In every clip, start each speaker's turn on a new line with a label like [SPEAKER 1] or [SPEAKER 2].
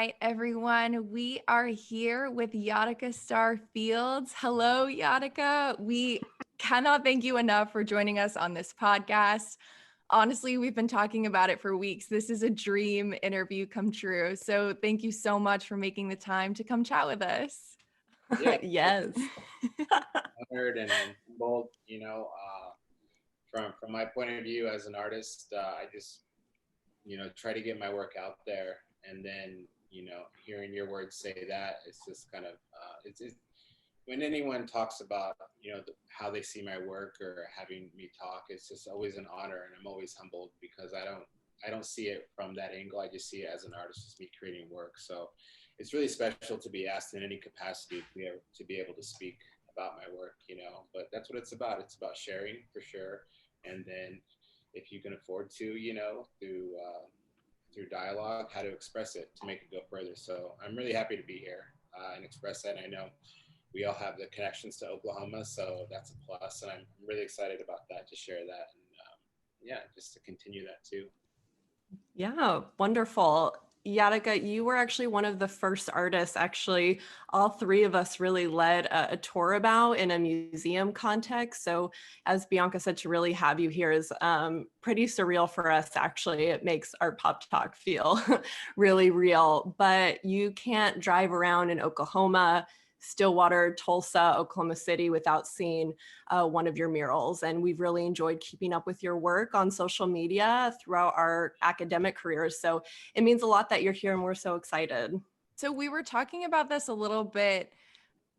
[SPEAKER 1] right, everyone. We are here with Yatika Starr Fields. Hello, Yatika. We cannot thank you enough for joining us on this podcast. Honestly, we've been talking about it for weeks. This is a dream interview come true. So thank you so much for making the time to come chat with us.
[SPEAKER 2] Yeah,
[SPEAKER 3] Yes.
[SPEAKER 2] honored and humbled. From my point of view as an artist, I just try to get my work out there, and then hearing your words say that, it's just kind of it's when anyone talks about how they see my work or having me talk, it's just always an honor, and I'm always humbled because I don't see it from that angle. I just see it as an artist, just me creating work. So it's really special to be asked in any capacity to be able to speak about my work, but that's what it's about. It's about sharing for sure. And then if you can afford to, through dialogue, how to express it to make it go further. So I'm really happy to be here and express that. And I know we all have the connections to Oklahoma, so that's a plus. And I'm really excited about that, to share that. And just to continue that too.
[SPEAKER 3] Yeah, wonderful. Yatika, you were actually one of the first artists, actually, all three of us really led a tour about in a museum context. So as Bianca said, to really have you here is pretty surreal for us, actually. It makes Artpop Talk feel really real, but you can't drive around in Oklahoma, Stillwater, Tulsa, Oklahoma City without seeing one of your murals. And we've really enjoyed keeping up with your work on social media throughout our academic careers. So it means a lot that you're here and we're so excited.
[SPEAKER 1] So we were talking about this a little bit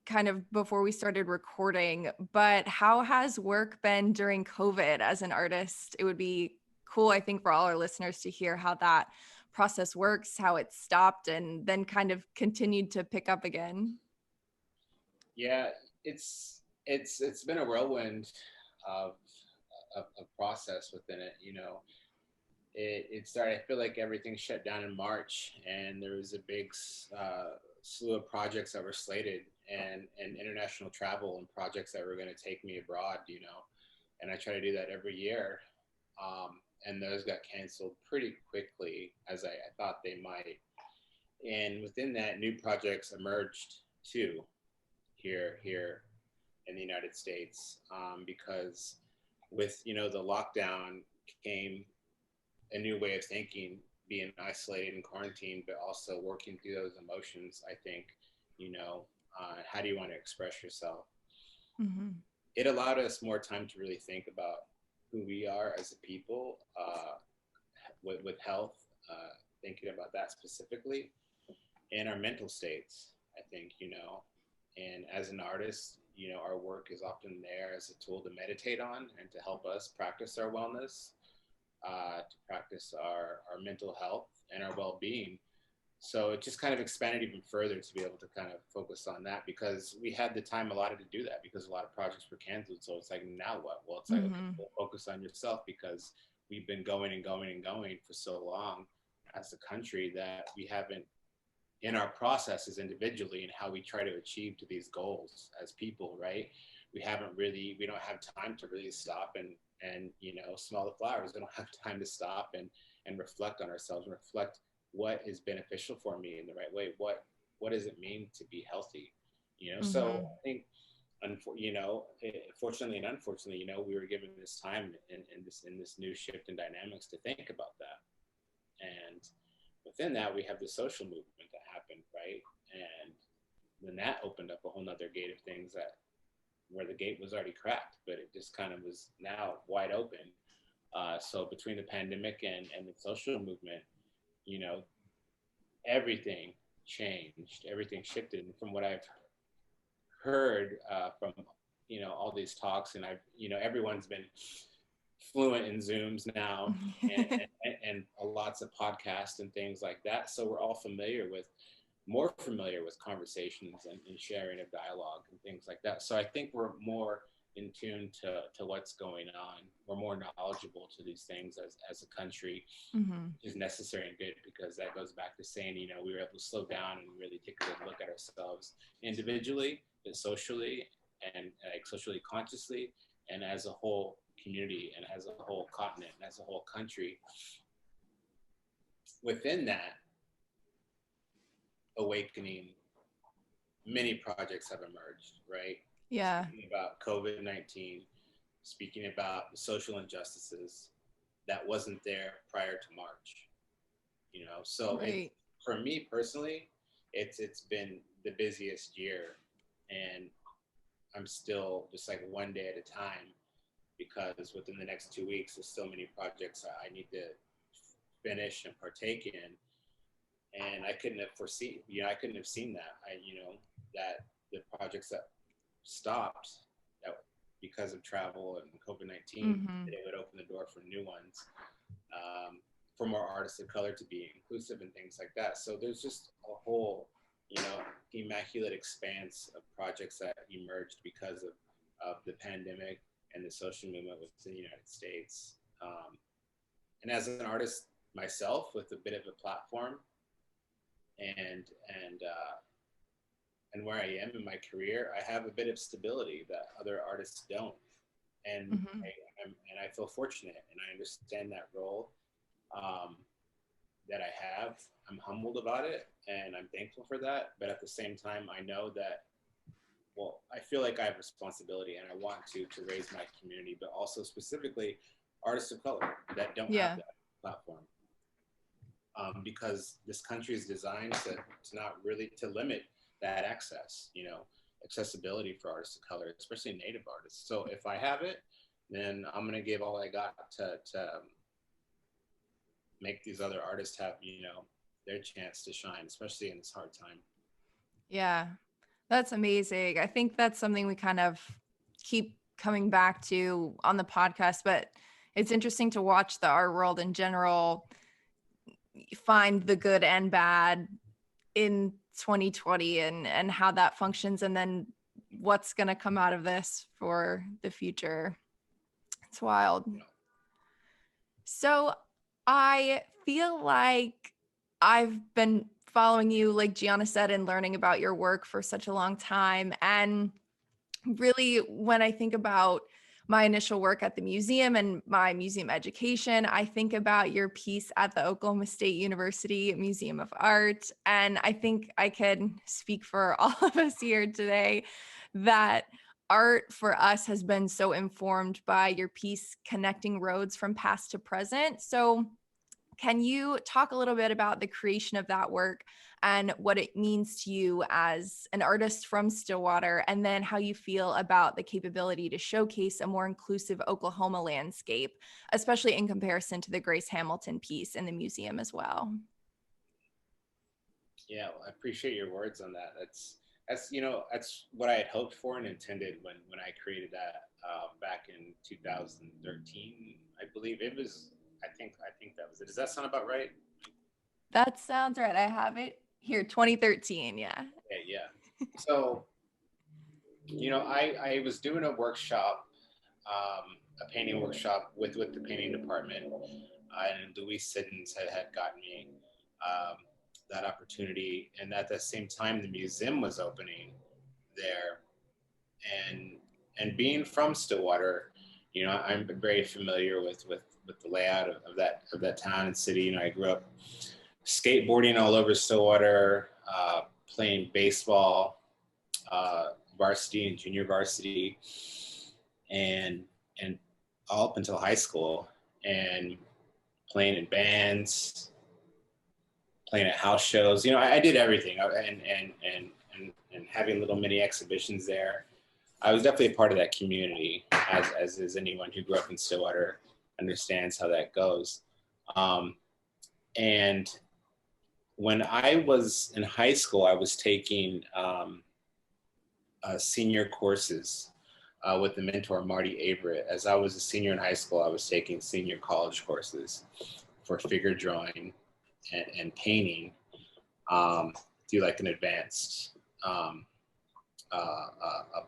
[SPEAKER 1] kind of before we started recording, but how has work been during COVID as an artist? It would be cool, I think, for all our listeners to hear how that process works, how it stopped and then kind of continued to pick up again.
[SPEAKER 2] Yeah, it's been a whirlwind of of process within it. It started. I feel like everything shut down in March, and there was a big slew of projects that were slated, and international travel and projects that were going to take me abroad. And I try to do that every year, and those got canceled pretty quickly, as I thought they might. And within that, new projects emerged too, here in the United States, because with the lockdown came a new way of thinking, being isolated and quarantined, but also working through those emotions. I think, how do you want to express yourself?
[SPEAKER 1] Mm-hmm.
[SPEAKER 2] It allowed us more time to really think about who we are as a people, with health, thinking about that specifically, and our mental states. I think, and as an artist, our work is often there as a tool to meditate on and to help us practice our wellness, to practice our mental health and our well-being. So it just kind of expanded even further to be able to kind of focus on that, because we had the time allotted to do that because a lot of projects were canceled. So it's like, now what? Well, it's like, okay, well, focus on yourself, because we've been going and going and going for so long as a country that we haven't, in our processes individually and how we try to achieve to these goals as people, right? We don't have time to really stop and smell the flowers. We don't have time to stop and reflect on ourselves and reflect what is beneficial for me in the right way. What does it mean to be healthy? So I think, fortunately and unfortunately, we were given this time in this new shift in dynamics to think about that. And within that, we have the social movement that happened, right? And then that opened up a whole nother gate of things where the gate was already cracked, but it just kind of was now wide open. So between the pandemic and the social movement, everything changed, everything shifted. And from what I've heard from all these talks, and everyone's been fluent in Zooms now, and lots of podcasts and things like that. So we're all more familiar with conversations and sharing of dialogue and things like that. So I think we're more in tune to what's going on. We're more knowledgeable to these things as a country, which is necessary and good, because that goes back to saying, we were able to slow down and really take a good look at ourselves individually, but socially, and like socially consciously, and as a whole community, and as a whole continent, and as a whole country. Within that, awakening, many projects have emerged, right?
[SPEAKER 1] Yeah.
[SPEAKER 2] Speaking about COVID-19, speaking about the social injustices that wasn't there prior to March, So
[SPEAKER 1] Right.
[SPEAKER 2] for me personally, it's been the busiest year, and I'm still just like one day at a time, because within the next 2 weeks, there's so many projects I need to finish and partake in. And I couldn't have foreseen, I couldn't have seen that. That the projects that stopped that because of travel and COVID-19,
[SPEAKER 1] Mm-hmm.
[SPEAKER 2] it would open the door for new ones, for more artists of color to be inclusive and things like that. So there's just a whole, immaculate expanse of projects that emerged because of the pandemic and the social movement within the United States. And as an artist myself, with a bit of a platform, and where I am in my career, I have a bit of stability that other artists don't, and
[SPEAKER 1] Mm-hmm.
[SPEAKER 2] I feel fortunate, and I understand that role that I have. I'm humbled about it, and I'm thankful for that. But at the same time, I know that, well, I feel like I have responsibility, and I want to raise my community, but also specifically artists of color that don't
[SPEAKER 1] Yeah.
[SPEAKER 2] have that platform. Because this country is designed to not really to limit that access, accessibility for artists of color, especially Native artists. So if I have it, then I'm gonna give all I got to make these other artists have, their chance to shine, especially in this hard time.
[SPEAKER 1] Yeah. That's amazing. I think that's something we kind of keep coming back to on the podcast, but it's interesting to watch the art world in general find the good and bad in 2020 and how that functions, and then what's going to come out of this for the future. It's wild. So I feel like I've been following you, like Gianna said, and learning about your work for such a long time. And really, when I think about my initial work at the museum and my museum education, I think about your piece at the Oklahoma State University Museum of Art. And I think I can speak for all of us here today that art for us has been so informed by your piece, Connecting Roads from Past to Present. So can you talk a little bit about the creation of that work and what it means to you as an artist from Stillwater, and then how you feel about the capability to showcase a more inclusive Oklahoma landscape, especially in comparison to the Grace Hamilton piece in the museum as well?
[SPEAKER 2] Yeah, well, I appreciate your words on that. That's what I had hoped for and intended when I created that back in 2013. I believe it was. I think that was it. Does that sound about right?
[SPEAKER 1] That sounds right. I have it here, 2013. Yeah.
[SPEAKER 2] Okay, yeah. So, I was doing a workshop, a painting workshop with the painting department, and Louise Siddons had gotten me um, that opportunity, and at the same time, the museum was opening there, and being from Stillwater, I'm very familiar with the layout of that town and city. I grew up skateboarding all over Stillwater, playing baseball, varsity and junior varsity, and all up until high school, and playing in bands, playing at house shows. I did everything, and having little mini exhibitions there. I was definitely a part of that community, as is anyone who grew up in Stillwater understands how that goes. And when I was in high school, I was taking senior courses with the mentor, Marty Averett. As I was a senior in high school, I was taking senior college courses for figure drawing and painting through like an advanced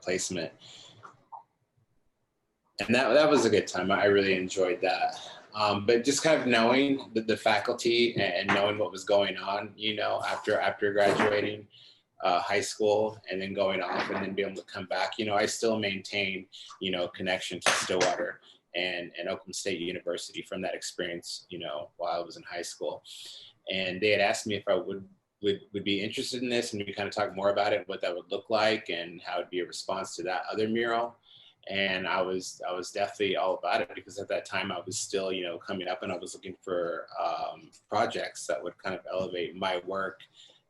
[SPEAKER 2] placement. And that was a good time. I really enjoyed that. But just kind of knowing the faculty and knowing what was going on, after graduating high school and then going off and then being able to come back, I still maintain, connection to Stillwater and Oklahoma State University from that experience, while I was in high school. And they had asked me if I would would be interested in this, and we kind of talk more about it, what that would look like, and how it'd be a response to that other mural. And I was definitely all about it, because at that time I was still, you know, coming up, and I was looking for projects that would kind of elevate my work.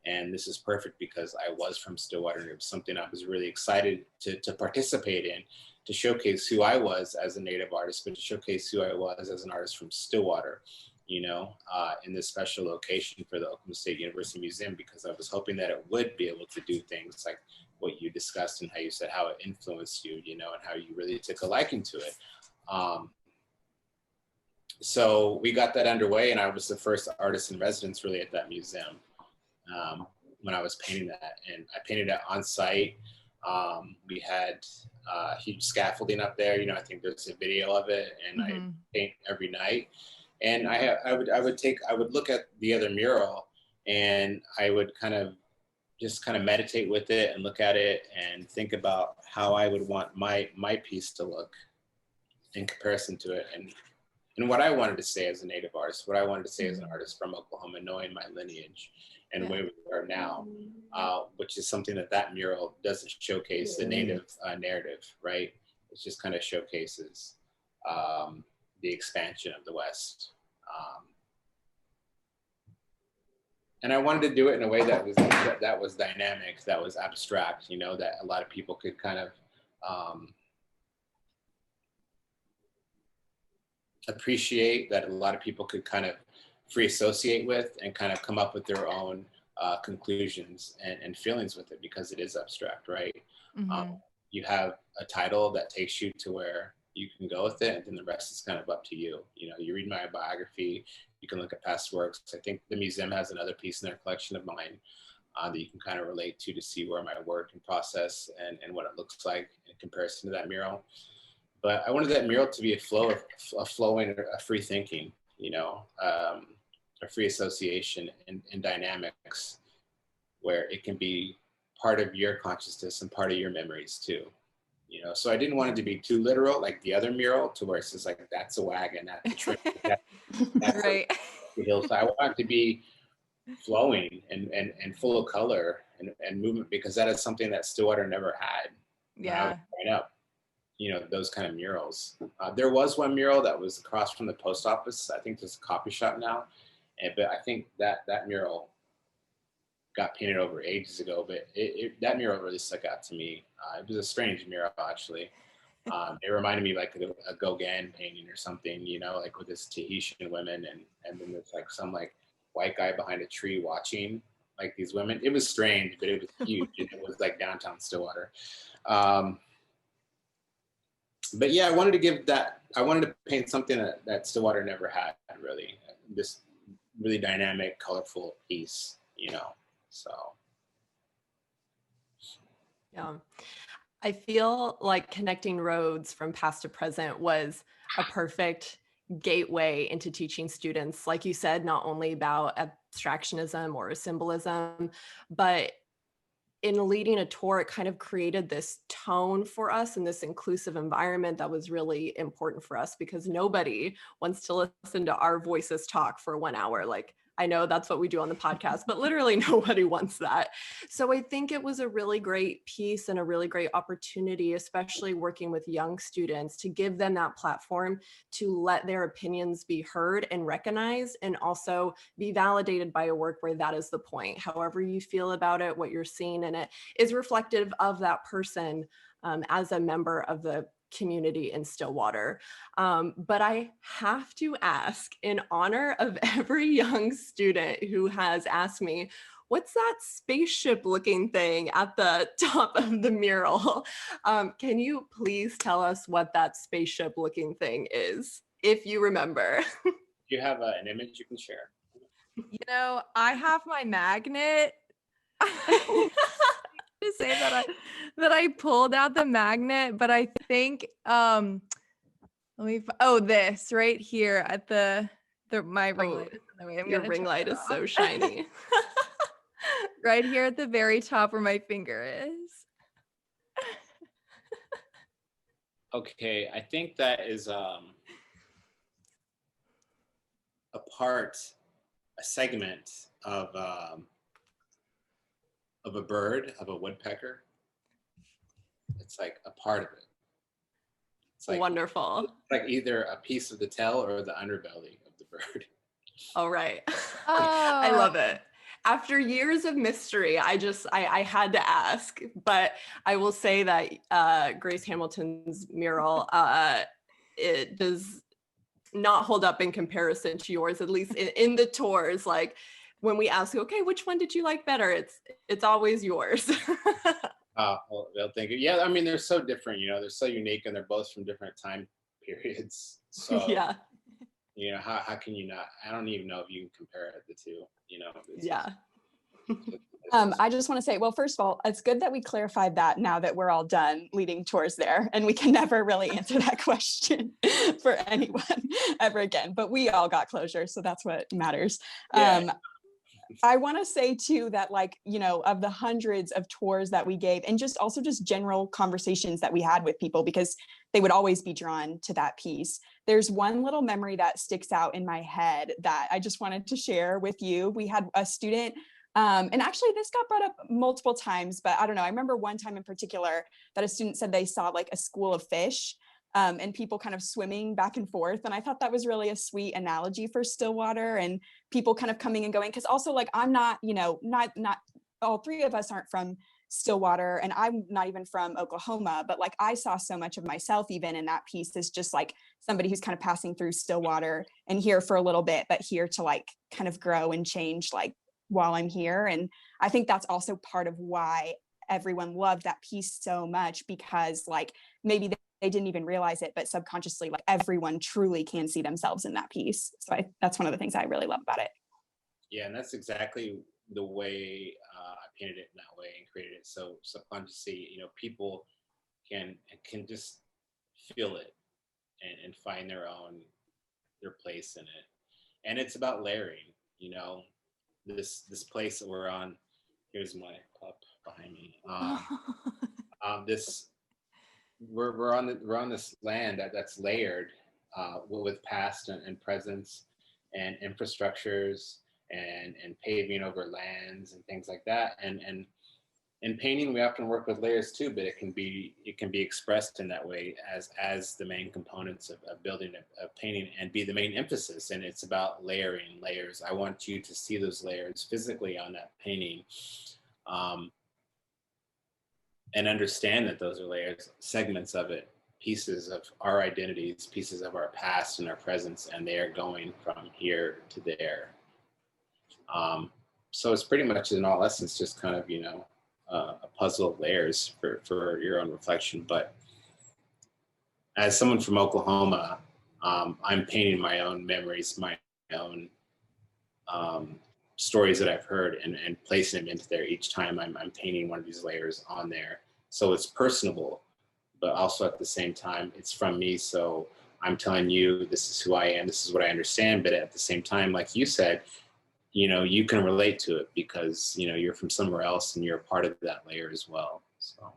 [SPEAKER 2] And this is perfect because I was from Stillwater, and it was something I was really excited to participate in, to showcase who I was as a Native artist, but to showcase who I was as an artist from Stillwater, you know, in this special location for the Oklahoma State University Museum, because I was hoping that it would be able to do things like what you discussed, and how you said how it influenced you, you know, and how you really took a liking to it. So we got that underway, and I was the first artist in residence really at that museum when I was painting that. And I painted it on site. We had huge scaffolding up there. You know, I think there's a video of it, and I paint every night. And I would look at the other mural, and I would just kind of meditate with it and look at it and think about how I would want my piece to look in comparison to it, and what I wanted to say as a Native artist, what I wanted to say as an artist from Oklahoma, knowing my lineage and where we are now, which is something that mural doesn't showcase the Native narrative, right? It just kind of showcases the expansion of the West. And I wanted to do it in a way that was dynamic, that was abstract, you know, that a lot of people could kind of appreciate, that a lot of people could kind of free associate with, and kind of come up with their own conclusions and feelings with it, because it is abstract, right? You have a title that takes you to where you can go with it, and then the rest is kind of up to you. You know, you read my biography, you can look at past works. I think the museum has another piece in their collection of mine that you can kind of relate to see where my work and process and what it looks like in comparison to that mural. But I wanted that mural to be a flowing, a free thinking, you know, a free association and dynamics, where it can be part of your consciousness and part of your memories too. You know, so I didn't want it to be too literal, like the other mural, to where it's just like, that's a wagon, that's a train, that's
[SPEAKER 1] Right.
[SPEAKER 2] the hillside. I want it to be flowing and full of color and movement, because that is something that Stillwater never had when I was growing up. You know, those kind of murals. There was one mural that was across from the post office. I think there's a coffee shop now, but I think that mural got painted over ages ago. But that mural really stuck out to me. It was a strange mural, actually. It reminded me like a Gauguin painting or something, you know, like with this Tahitian women, and then there's like some like white guy behind a tree watching like these women. It was strange, but it was huge, and it was like downtown Stillwater. But yeah, I wanted to paint something that Stillwater never had, really. This really dynamic, colorful piece, you know, so.
[SPEAKER 3] Yeah. I feel like connecting roads from past to present was a perfect gateway into teaching students, like you said, not only about abstractionism or symbolism, but in leading a tour, it kind of created this tone for us in this inclusive environment that was really important for us, because nobody wants to listen to our voices talk for 1 hour. Like, I know that's what we do on the podcast, but literally nobody wants that. So I think it was a really great piece and a really great opportunity, especially working with young students, to give them that platform to let their opinions be heard and recognized, and also be validated by a work where that is the point. However you feel about it, what you're seeing in it is reflective of that person as a member of the community in Stillwater. But I have to ask, in honor of every young student who has asked me, what's that spaceship looking thing at the top of the mural? Can you please tell us what that spaceship looking thing is, if you remember?
[SPEAKER 2] Do you have an image you can share?
[SPEAKER 1] You know, I have my magnet. To say that I pulled out the magnet, but I think this right here at my ring light is in the way.
[SPEAKER 3] Your ring light is so shiny.
[SPEAKER 1] Right here at the very top where my finger is.
[SPEAKER 2] Okay, I think that is a segment of of a bird, of a woodpecker. It's like a part of it. It's
[SPEAKER 3] Wonderful.
[SPEAKER 2] like either a piece of the tail or the underbelly of the bird.
[SPEAKER 3] All right.
[SPEAKER 1] Oh,
[SPEAKER 3] I love it. After years of mystery, I had to ask, but I will say that Grace Hamilton's mural, it does not hold up in comparison to yours, at least in the tours. Like when we ask, okay, which one did you like better? It's always yours.
[SPEAKER 2] Well, thank you. Yeah, I mean, they're so different, they're so unique, and they're both from different time periods. So,
[SPEAKER 3] Yeah.
[SPEAKER 2] How can you not? I don't even know if you can compare the two,
[SPEAKER 3] Yeah.
[SPEAKER 4] I just want to say, well, first of all, it's good that we clarified that now that we're all done leading tours there, and we can never really answer that question for anyone ever again, but we all got closure. So that's what matters.
[SPEAKER 2] Yeah.
[SPEAKER 4] I want to say too that, like, of the hundreds of tours that we gave, and just general conversations that we had with people, because they would always be drawn to that piece. There's one little memory that sticks out in my head that I just wanted to share with you. We had a student, and actually this got brought up multiple times, but I don't know. I remember one time in particular that a student said they saw like a school of fish, and people kind of swimming back and forth. And I thought that was really a sweet analogy for Stillwater, and people kind of coming and going. Cause also, like, I'm not, not all three of us aren't from Stillwater, and I'm not even from Oklahoma, but like I saw so much of myself even in that piece as just like somebody who's kind of passing through Stillwater and here for a little bit, but here to like kind of grow and change like while I'm here. And I think that's also part of why everyone loved that piece so much, because like maybe they didn't even realize it, but subconsciously, like everyone truly can see themselves in that piece. So that's one of the things I really love about it.
[SPEAKER 2] Yeah, and that's exactly the way I painted it in that way and created it. So subconsciously, people can just feel it and find their place in it. And it's about layering, this place that we're on. Here's my pup behind me. We're on this land that's layered with past and presence and infrastructures and paving over lands and things like that. And in painting, we often work with layers too, but it can be expressed in that way as the main components of building a painting and be the main emphasis. And it's about layering layers. I want you to see those layers physically on that painting. And understand that those are layers, segments of it, pieces of our identities, pieces of our past and our presence, and they are going from here to there. So it's pretty much in all essence just kind of, a puzzle of layers for your own reflection. But as someone from Oklahoma, I'm painting my own memories, my own stories that I've heard and placing them into there each time I'm painting one of these layers on there. So it's personable, but also at the same time, it's from me. So I'm telling you, this is who I am. This is what I understand. But at the same time, like you said, you can relate to it because, you're from somewhere else and you're a part of that layer as well. So.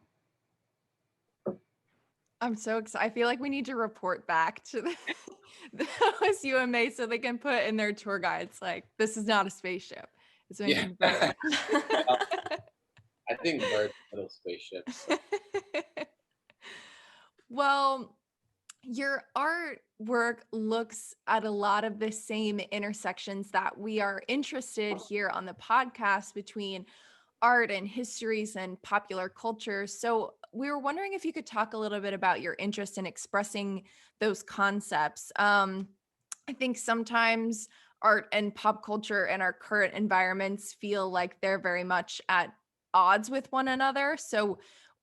[SPEAKER 1] I'm so excited. I feel like we need to report back to the OSUMA so they can put in their tour guides, like, this is not a spaceship. It's making birds.
[SPEAKER 2] I think birds are little spaceships. So.
[SPEAKER 1] Well, your artwork looks at a lot of the same intersections that we are interested here on the podcast between art and histories and popular culture. So we were wondering if you could talk a little bit about your interest in expressing those concepts. I think sometimes art and pop culture and our current environments feel like they're very much at odds with one another. So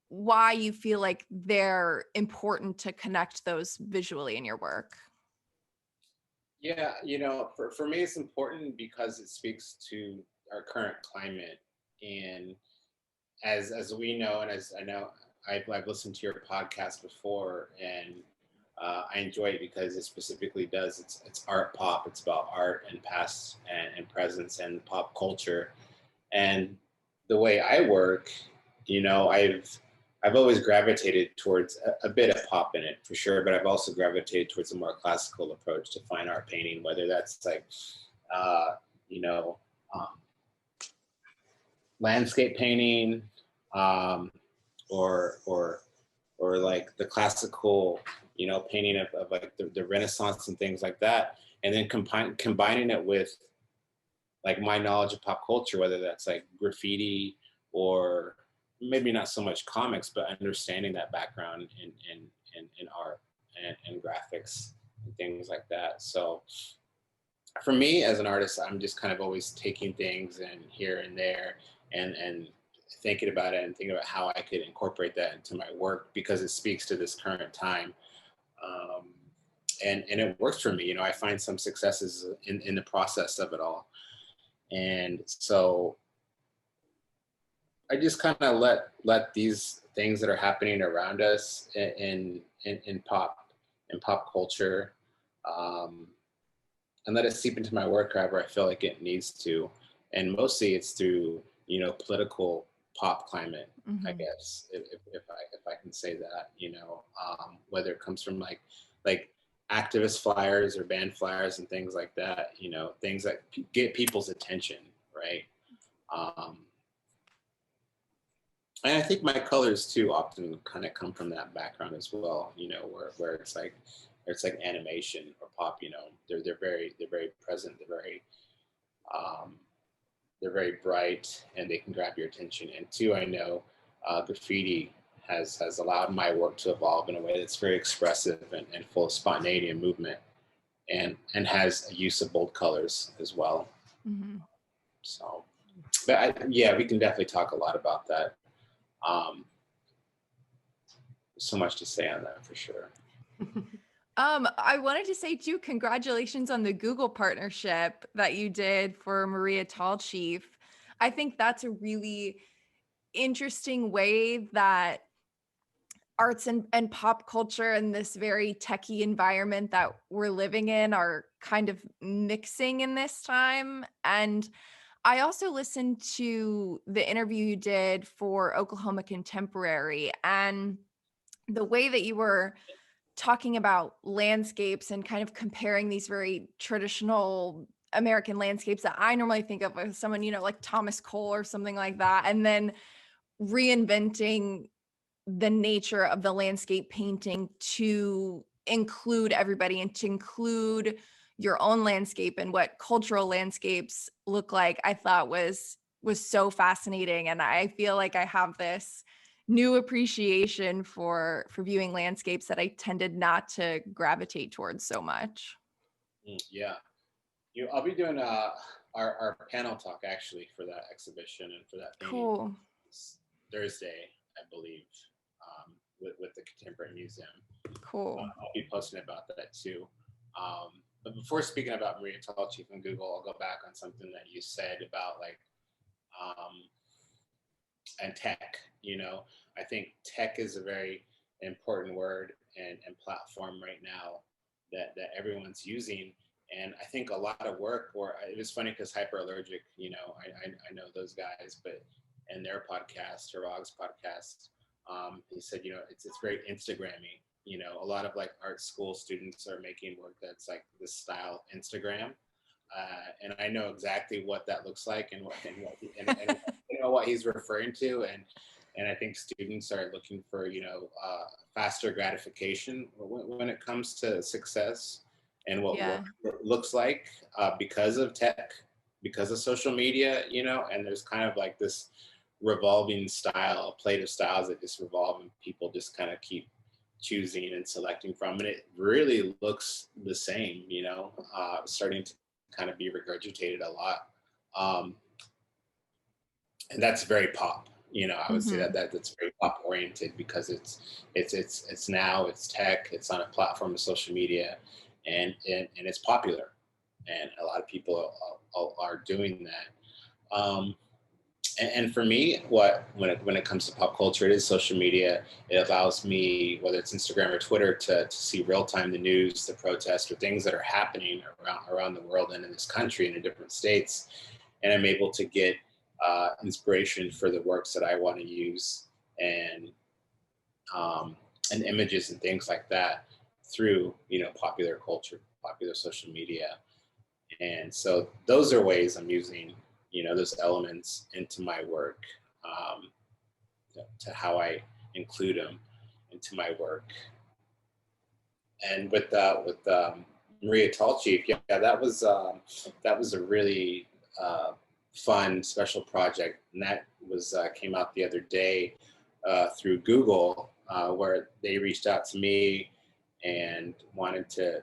[SPEAKER 1] why you feel like they're important to connect those visually in your work?
[SPEAKER 2] Yeah, for me, it's important because it speaks to our current climate. And as we know, and as I know, I've listened to your podcast before, and I enjoy it because it specifically does. It's art pop. It's about art and past and presence and pop culture. And the way I work, I've always gravitated towards a bit of pop in it for sure, but I've also gravitated towards a more classical approach to fine art painting, whether that's like, um, landscape painting, or like the classical, you know, painting of like the Renaissance and things like that, and then combining it with like my knowledge of pop culture, whether that's like graffiti or maybe not so much comics, but understanding that background in art and graphics and things like that. So for me as an artist, I'm just kind of always taking things and here and there and thinking about it and thinking about how I could incorporate that into my work because it speaks to this current time. Um, and it works for me. You know, I find some successes in the process of it all. And so I just kind of let these things that are happening around us in pop culture, and let it seep into my work however I feel like it needs to. And mostly it's through, you know, political pop climate, I guess, if I can say that, you know, whether it comes from like activist flyers or band flyers and things like that, you know, things that get people's attention, right? And I think my colors too often kind of come from that background as well, you know, where it's like animation or pop, you know, they're very present, they're very bright, and they can grab your attention. And two, I know graffiti has allowed my work to evolve in a way that's very expressive and full of spontaneity and movement, and has a use of bold colors as well. So, but yeah, we can definitely talk a lot about that. So much to say on that for sure.
[SPEAKER 1] I wanted to say too, congratulations on the Google partnership that you did for Maria Tallchief. I think that's a really interesting way that arts and pop culture and this very techie environment that we're living in are kind of mixing in this time. And I also listened to the interview you did for Oklahoma Contemporary, and the way that you were talking about landscapes and kind of comparing these very traditional American landscapes that I normally think of as someone, you know, like Thomas Cole or something like that, and then reinventing the nature of the landscape painting to include everybody and to include your own landscape and what cultural landscapes look like, I thought was so fascinating. And I feel like I have this new appreciation for viewing landscapes that I tended not to gravitate towards so much.
[SPEAKER 2] Yeah, I'll be doing our panel talk actually for that exhibition and for that painting.
[SPEAKER 1] Cool.
[SPEAKER 2] Thursday, I believe, with the Contemporary Museum.
[SPEAKER 1] Cool.
[SPEAKER 2] I'll be posting about that too. But before speaking about Maria Tallchief and Google, I'll go back on something that you said about like and tech. You know, I think tech is a very important word and platform right now that everyone's using. And I think a lot of work, or it was funny because Hyperallergic, you know, I know those guys, but in their podcast, Harag's podcast, he said, you know, it's very Instagrammy. You know, a lot of like art school students are making work that's like this style Instagram. And I know exactly what that looks like and you know what he's referring to. And I think students are looking for, you know, faster gratification when it comes to success and what work looks like because of tech, because of social media, you know, and there's kind of like this revolving style, plate of styles that just revolve and people just kind of keep choosing and selecting from. And it really looks the same, you know, starting to kind of be regurgitated a lot. And that's very pop. You know, I would say that's very pop oriented because it's now, it's tech, it's on a platform of social media, and it's popular, and a lot of people are doing that. And for me, when it comes to pop culture, it is social media. It allows me, whether it's Instagram or Twitter, to see real time the news, the protests, or things that are happening around the world and in this country and in different states, and I'm able to get inspiration for the works that I want to use and images and things like that through, you know, popular culture, popular social media. And so those are ways I'm using, those elements into my work, to how I include them into my work. And with Maria Tallchief, yeah, that was a really fun special project, and that was came out the other day through Google, where they reached out to me and wanted to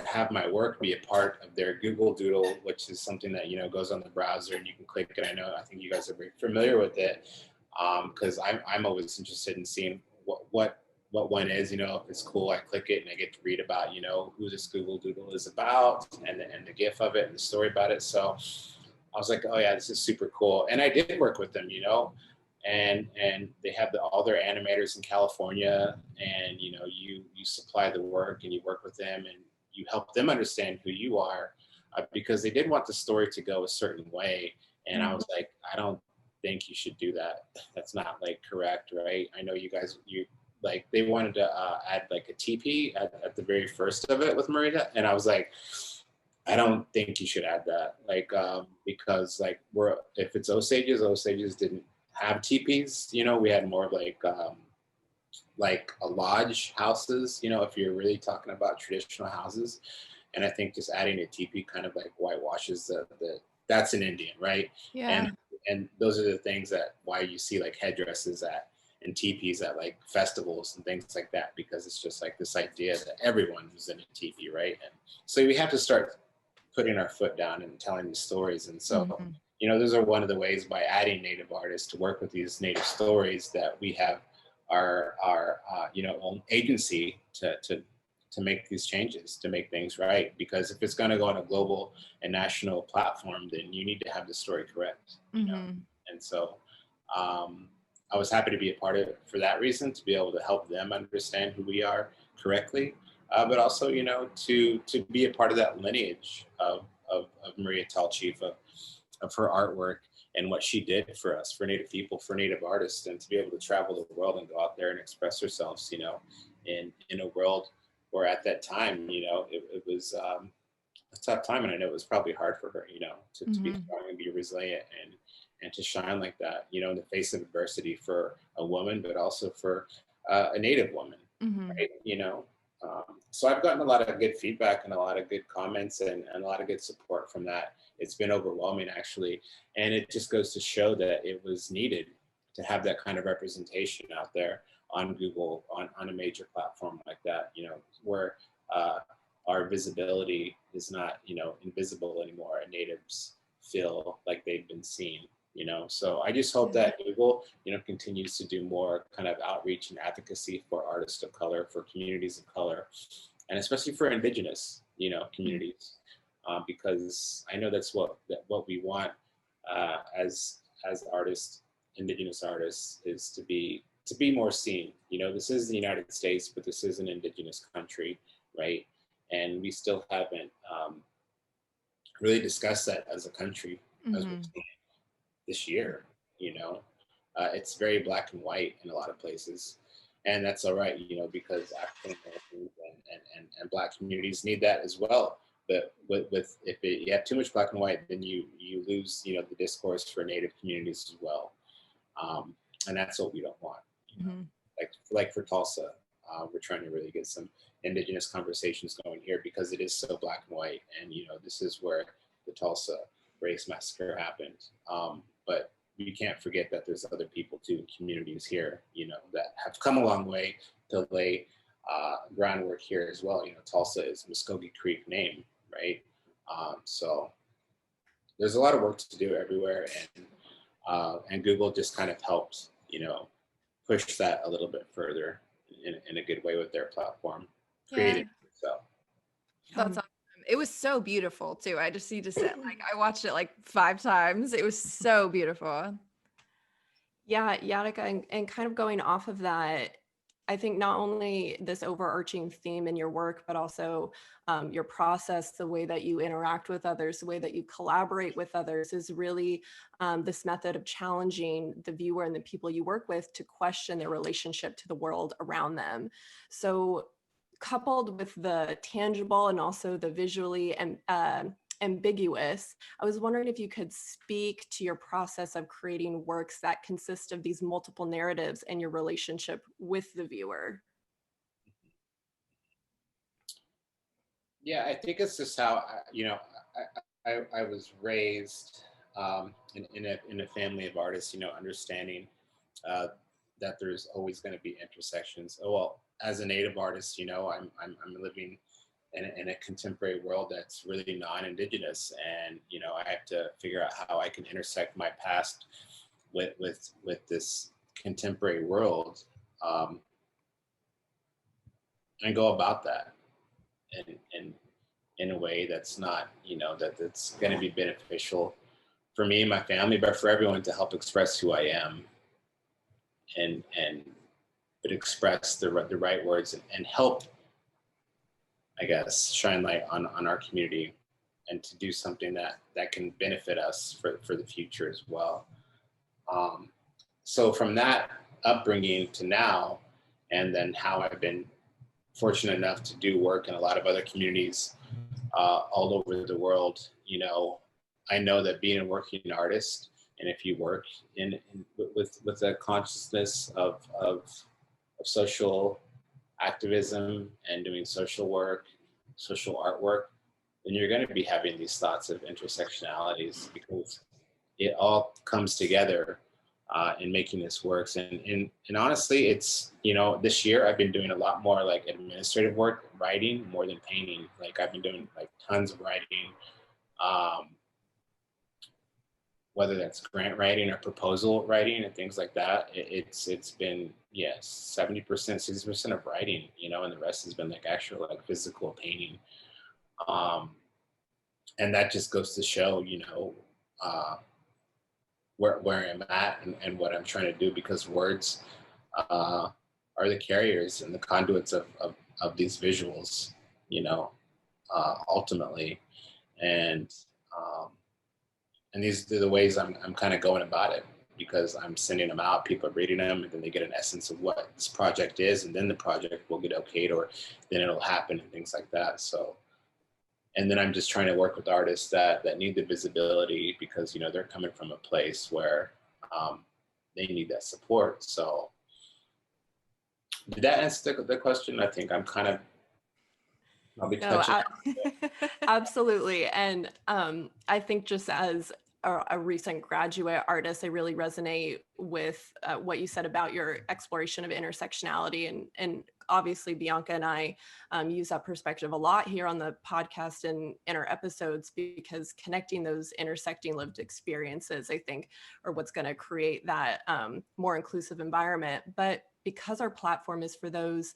[SPEAKER 2] have my work be a part of their Google Doodle, which is something that goes on the browser and you can click it. I think you guys are very familiar with it, because I'm always interested in seeing what one is. If it's cool, I click it and I get to read about who this Google Doodle is about, and the GIF of it and the story about it. So I was like, oh yeah, this is super cool. And I did work with them, and they have all their animators in California, and you supply the work and you work with them and you help them understand who you are, because they did want the story to go a certain way. And I was like, I don't think you should do that. That's not like correct, right? I know you guys, they wanted to add like a TP at the very first of it with Marita, and I was like, I don't think you should add that, because if it's Osages didn't have TPs. We had more like a lodge houses, if you're really talking about traditional houses. And I think just adding a teepee kind of like whitewashes that's an Indian, right?
[SPEAKER 1] Yeah.
[SPEAKER 2] And those are the things why you see like headdresses and teepees at like festivals and things like that, because it's just like this idea that everyone was in a teepee, right? And so we have to start putting our foot down and telling these stories. And so, those are one of the ways, by adding Native artists to work with these Native stories, that we have our own agency to make these changes, to make things right. Because if it's going to go on a global and national platform, then you need to have the story correct. And so I was happy to be a part of it for that reason, to be able to help them understand who we are correctly, but also to be a part of that lineage of Maria Tallchief, of her artwork and what she did for us, for Native people, for Native artists, and to be able to travel the world and go out there and express ourselves, in a world where at that time, it was a tough time. And I know it was probably hard for her, to be strong and be resilient and to shine like that, in the face of adversity for a woman, but also for a Native woman, right? So I've gotten a lot of good feedback and a lot of good comments and a lot of good support from that. It's been overwhelming, actually. And it just goes to show that it was needed to have that kind of representation out there on Google, on a major platform like that, where our visibility is not, invisible anymore, and natives feel like they've been seen. So I just hope that Google, continues to do more kind of outreach and advocacy for artists of color, for communities of color, and especially for Indigenous, communities, because I know that's what we want as artists, Indigenous artists, is to be more seen. This is the United States, but this is an Indigenous country, right? And we still haven't really discussed that as a country, as we've seen this year. It's very black and white in a lot of places, and that's all right, because African Americans and Black communities need that as well. But if you have too much black and white, then you lose the discourse for Native communities as well, and that's what we don't want. Like for Tulsa, we're trying to really get some Indigenous conversations going here, because it is so black and white, and this is where the Tulsa race massacre happened. But we can't forget that there's other people too, communities here, that have come a long way to lay groundwork here as well. Tulsa is Muskogee Creek name, right? So there's a lot of work to do everywhere, and Google just kind of helped, push that a little bit further in a good way with their platform. Created. So
[SPEAKER 1] that's awesome. It was so beautiful too. I just need to say, I watched it like 5 times. It was so beautiful.
[SPEAKER 3] Yeah, Yatika, and kind of going off of that, I think not only this overarching theme in your work, but also your process, the way that you interact with others, the way that you collaborate with others, is really this method of challenging the viewer and the people you work with to question their relationship to the world around them. So coupled with the tangible and also the visually ambiguous. I was wondering if you could speak to your process of creating works that consist of these multiple narratives and your relationship with the viewer.
[SPEAKER 2] Yeah, I think it's just how I was raised in a family of artists. Understanding uh, that there's always going to be intersections. Oh, well, as a native artist, I'm living in a contemporary world that's really non-indigenous, and I have to figure out how I can intersect my past with this contemporary world, um, and go about that and in a way that's not, that's going to be beneficial for me and my family, but for everyone, to help express who I am, and but express the right words, and help, I guess, shine light on our community, and to do something that can benefit us for the future as well. So from that upbringing to now, and then how I've been fortunate enough to do work in a lot of other communities all over the world, I know that being a working artist, and if you work with a consciousness of social activism and doing social work, social artwork, then you're going to be having these thoughts of intersectionalities, because it all comes together in making this works. And honestly, it's, this year I've been doing a lot more like administrative work, writing more than painting. Like I've been doing like tons of writing, um, whether that's grant writing or proposal writing and things like that. It's been, yes, 70%, 60% of writing, and the rest has been like actual like physical painting. And that just goes to show, uh, where I'm at, and what I'm trying to do, because words are the carriers and the conduits of these visuals, ultimately. And um, and these are the ways I'm kind of going about it, because I'm sending them out, people are reading them, and then they get an essence of what this project is, and then the project will get okayed, or then it'll happen, and things like that. So, and then I'm just trying to work with artists that need the visibility, because they're coming from a place where they need that support. So did that answer the question? I think I'm kind of, I'll be
[SPEAKER 3] No,
[SPEAKER 2] touching.
[SPEAKER 3] absolutely. And I think just as a recent graduate artist, I really resonate with what you said about your exploration of intersectionality. And obviously, Bianca and I use that perspective a lot here on the podcast and in our episodes, because connecting those intersecting lived experiences, I think, are what's going to create that more inclusive environment. But because our platform is for those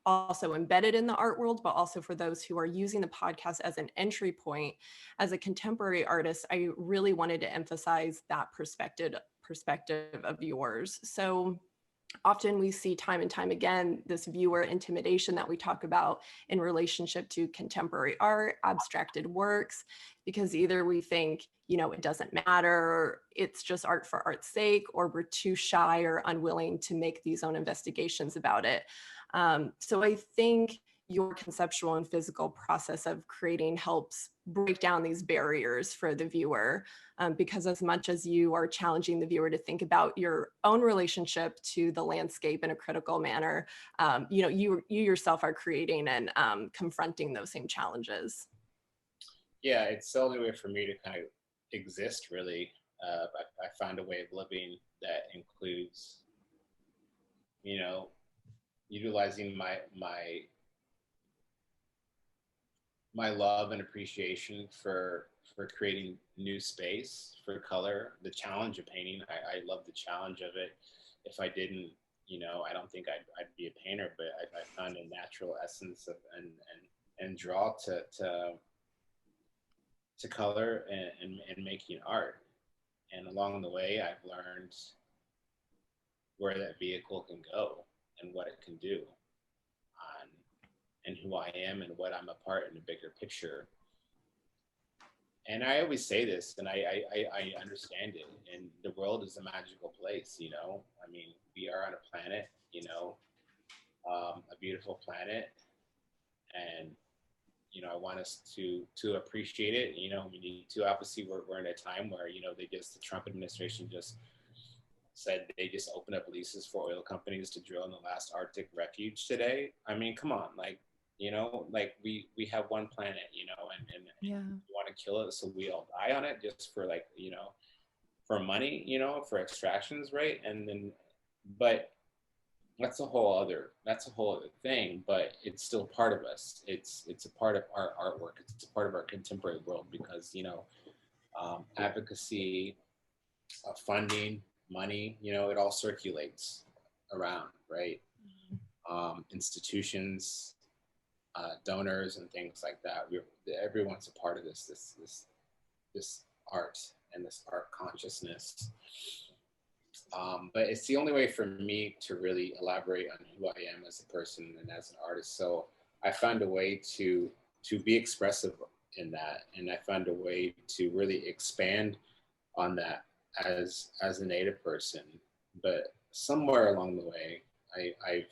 [SPEAKER 3] also embedded in the art world, but also for those who are using the podcast as an entry point, as a contemporary artist, I really wanted to emphasize that perspective of yours. So often we see time and time again this viewer intimidation that we talk about in relationship to contemporary art, abstracted works, because either we think, it doesn't matter, or it's just art for art's sake, or we're too shy or unwilling to make these own investigations about it. So I think your conceptual and physical process of creating helps break down these barriers for the viewer, because as much as you are challenging the viewer to think about your own relationship to the landscape in a critical manner, you yourself are creating and confronting those same challenges.
[SPEAKER 2] Yeah, it's the only way for me to kind of exist, really. I found a way of living that includes, utilizing my love and appreciation for creating new space for color, the challenge of painting. I love the challenge of it. If I didn't, I don't think I'd be a painter, but I found a natural essence of and draw to color and making art. And along the way, I've learned where that vehicle can go and what it can do, and who I am and what I'm a part in the bigger picture. And I always say this, and I understand it. And the world is a magical place, I mean, we are on a planet, a beautiful planet, and I want us to appreciate it. We need to, obviously we're in a time where, the Trump administration just said they just opened up leases for oil companies to drill in the last Arctic refuge today. I mean, come on, like we have one planet, and
[SPEAKER 1] Yeah.
[SPEAKER 2] you want to kill it so we all die on it just for for money, for extractions, right? And then, but that's a whole other thing, but it's still part of us. It's a part of our artwork. It's a part of our contemporary world because advocacy, funding, money, it all circulates around, right? Institutions, donors, and things like that. Everyone's a part of this art and this art consciousness. But it's the only way for me to really elaborate on who I am as a person and as an artist. So I found a way to be expressive in that, and I found a way to really expand on that as a Native person. But somewhere along the way, I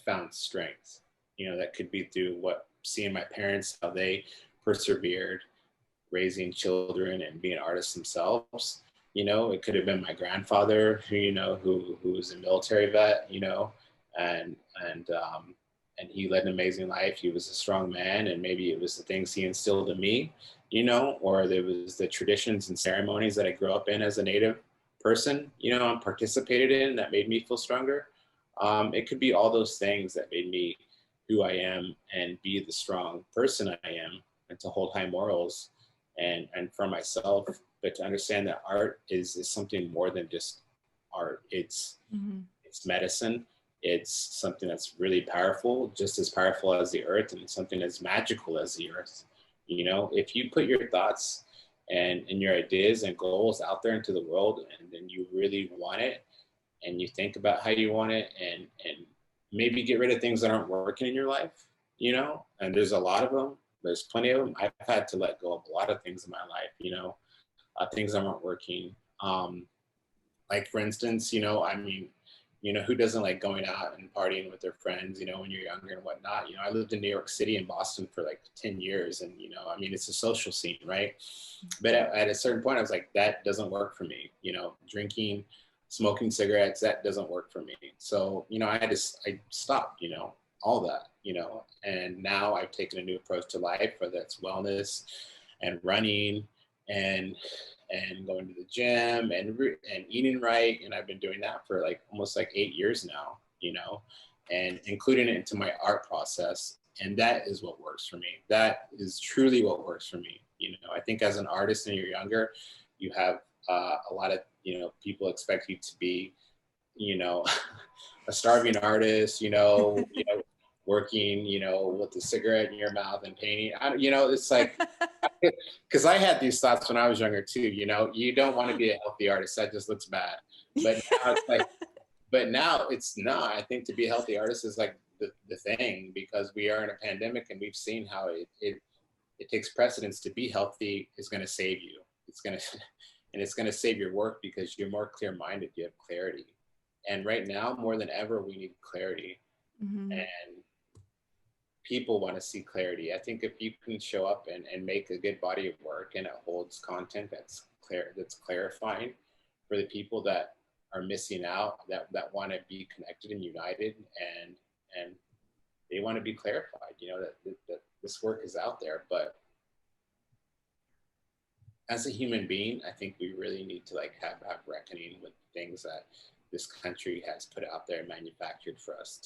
[SPEAKER 2] found strength. That could be through seeing my parents, how they persevered, raising children and being artists themselves. It could have been my grandfather, who was a military vet, and he led an amazing life. He was a strong man, and maybe it was the things he instilled in me, or there was the traditions and ceremonies that I grew up in as a Native person, and participated in that made me feel stronger. It could be all those things that made me who I am and be the strong person I am, and to hold high morals and for myself, but to understand that art is something more than just art. It's medicine. It's something that's really powerful, just as powerful as the earth, and something as magical as the earth. If you put your thoughts and your ideas and goals out there into the world, and then you really want it, and you think about how you want it, and maybe get rid of things that aren't working in your life, and there's a lot of them. There's plenty of them. I've had to let go of a lot of things in my life, things that weren't working. Like for instance, who doesn't like going out and partying with their friends, when you're younger and whatnot. I lived in New York City and Boston for like 10 years. And, it's a social scene, right? But at a certain point, I was like, that doesn't work for me. Drinking, smoking cigarettes, that doesn't work for me. So, I stopped, all that, and now I've taken a new approach to life, whether it's wellness and running and going to the gym and eating right. And I've been doing that for almost 8 years now, and including it into my art process. And that is what works for me. That is truly what works for me. I think as an artist and you're younger, you have a lot of, people expect you to be, a starving artist, working, with a cigarette in your mouth and painting. It's like, because I had these thoughts when I was younger too. You don't want to be a healthy artist. That just looks bad. But now it's like, it's not. I think to be a healthy artist is like the thing, because we are in a pandemic and we've seen how it takes precedence. To be healthy is going to save you. It's going to save your work because you're more clear-minded. You have clarity. And right now, more than ever, we need clarity. And people want to see clarity. I think if you can show up and make a good body of work and it holds content that's clarifying for the people that are missing out, that want to be connected and united, and they want to be clarified, that this work is out there. But as a human being, I think we really need to have reckoning with things that this country has put out there and manufactured for us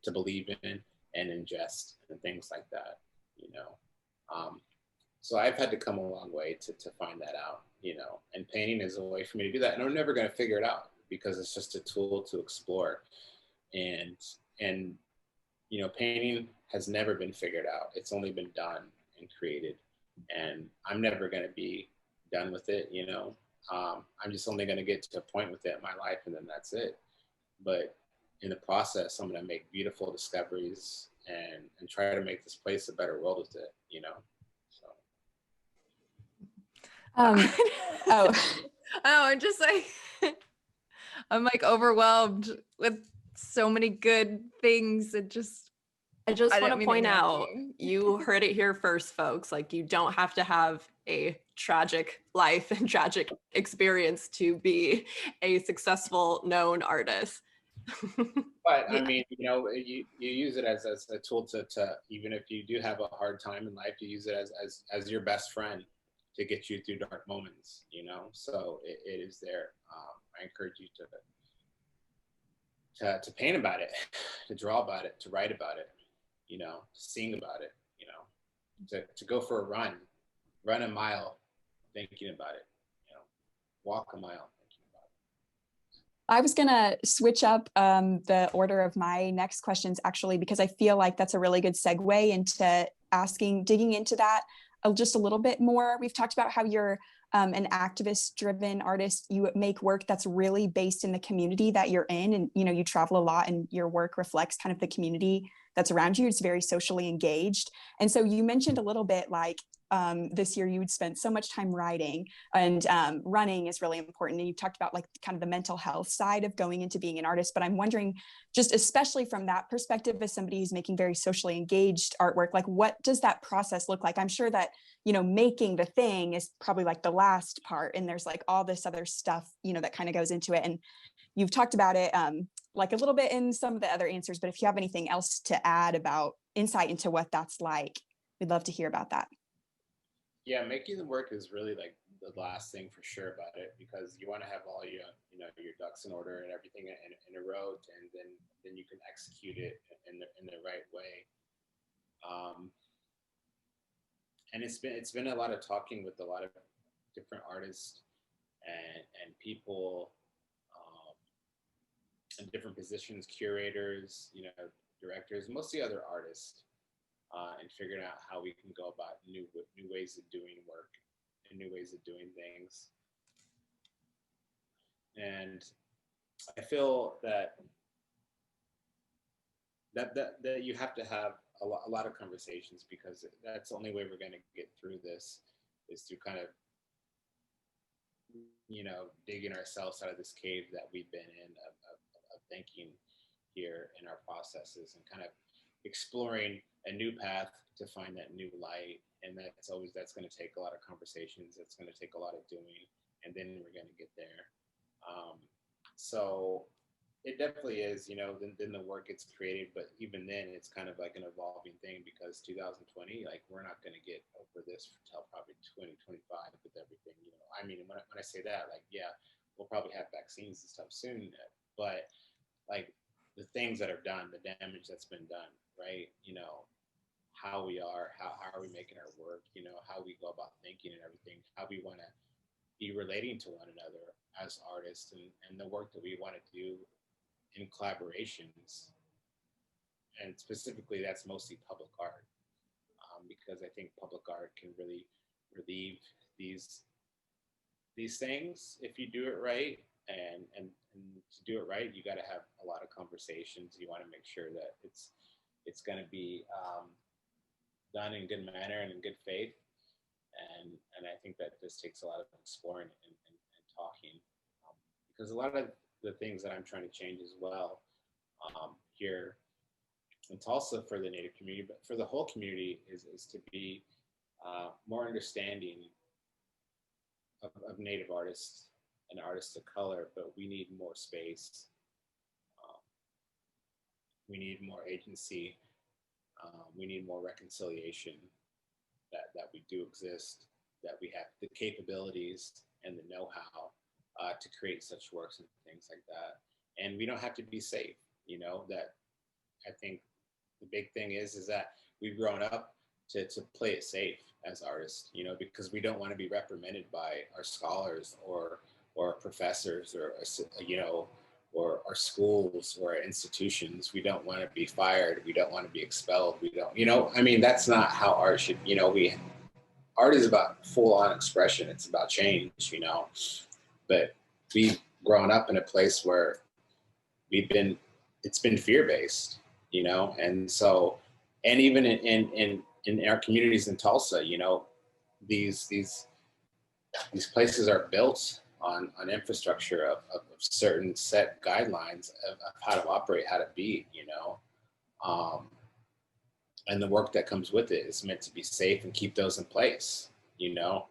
[SPEAKER 2] to believe in and ingest and things like that, So I've had to come a long way to find that out, and painting is a way for me to do that. And I'm never going to figure it out because it's just a tool to explore. And painting has never been figured out. It's only been done and created. And I'm never going to be done with it, I'm just only going to get to a point with it in my life, and then that's it. But in the process, I'm going to make beautiful discoveries and try to make this place a better world with it, So.
[SPEAKER 1] I'm just I'm overwhelmed with so many good things. It just,
[SPEAKER 3] I just
[SPEAKER 1] I
[SPEAKER 3] want
[SPEAKER 1] didn't
[SPEAKER 3] to
[SPEAKER 1] mean to
[SPEAKER 3] point
[SPEAKER 1] interrupt
[SPEAKER 3] out, you heard it here first, folks. Like, you don't have to have a tragic life and tragic experience to be a successful, known artist.
[SPEAKER 2] But
[SPEAKER 1] Yeah.
[SPEAKER 2] I mean, you use it as a tool to even if you do have a hard time in life, you use it as your best friend to get you through dark moments. So it is there. I encourage you to paint about it, to draw about it, to write about it, to sing about it, to go for a run a mile thinking about it, walk a mile thinking about it.
[SPEAKER 4] I was going to switch up the order of my next questions, actually, because I feel like that's a really good segue into digging into that just a little bit more. We've talked about how you're an activist-driven artist. You make work that's really based in the community that you're in, and you travel a lot, and your work reflects kind of the community that's around you. It's very socially engaged. And so you mentioned a little bit like this year you would spend so much time writing, and running is really important. And you've talked about like kind of the mental health side of going into being an artist, but I'm wondering, just especially from that perspective, as somebody who's making very socially engaged artwork, like what does that process look like? I'm sure that, making the thing is probably like the last part, and there's like all this other stuff, that kind of goes into it. And you've talked about it like a little bit in some of the other answers, but if you have anything else to add about insight into what that's like, we'd love to hear about that.
[SPEAKER 2] Yeah, making the work is really like the last thing for sure about it, because you want to have all your ducks in order and everything in a row, and then you can execute it in the right way. And it's been a lot of talking with a lot of different artists and people in different positions, curators, directors, mostly other artists, and figuring out how we can go about new ways of doing work and new ways of doing things. And I feel that you have to have a lot of conversations, because that's the only way we're going to get through this, is through kind of digging ourselves out of this cave that we've been in of thinking here in our processes, and kind of exploring a new path to find that new light. And that's going to take a lot of conversations. It's going to take a lot of doing, and then we're going to get there. So it definitely is, then the work gets created, but even then it's kind of like an evolving thing, because 2020, like, we're not going to get over this until probably 2025 with everything, I mean, when I say that, like, yeah, we'll probably have vaccines and stuff soon, but like the things that are done, the damage that's been done, right? How we are, how are we making our work, how we go about thinking and everything, how we want to be relating to one another as artists, and the work that we want to do in collaborations. And specifically, that's mostly public art, because I think public art can really relieve these things if you do it right. And to do it right, you got to have a lot of conversations. You want to make sure that it's going to be done in good manner and in good faith. And I think that this takes a lot of exploring and talking, because a lot of the things that I'm trying to change as well here in Tulsa for the Native community, but for the whole community, is to be more understanding of Native artists and artists of color. But we need more space. We need more agency. We need more reconciliation, that we do exist, that we have the capabilities and the know-how to create such works and things like that. And we don't have to be safe, that I think the big thing is that we've grown up to play it safe as artists, because we don't want to be reprimanded by our scholars or our professors or our schools or our institutions. We don't want to be fired. We don't want to be expelled. We don't, I mean, that's not how art should, art is about full on expression. It's about change, but we've grown up in a place where it's been fear-based, and so, and even in our communities in Tulsa, these places are built on infrastructure of certain set guidelines of how to operate, how to be, and the work that comes with it is meant to be safe and keep those in place, you know.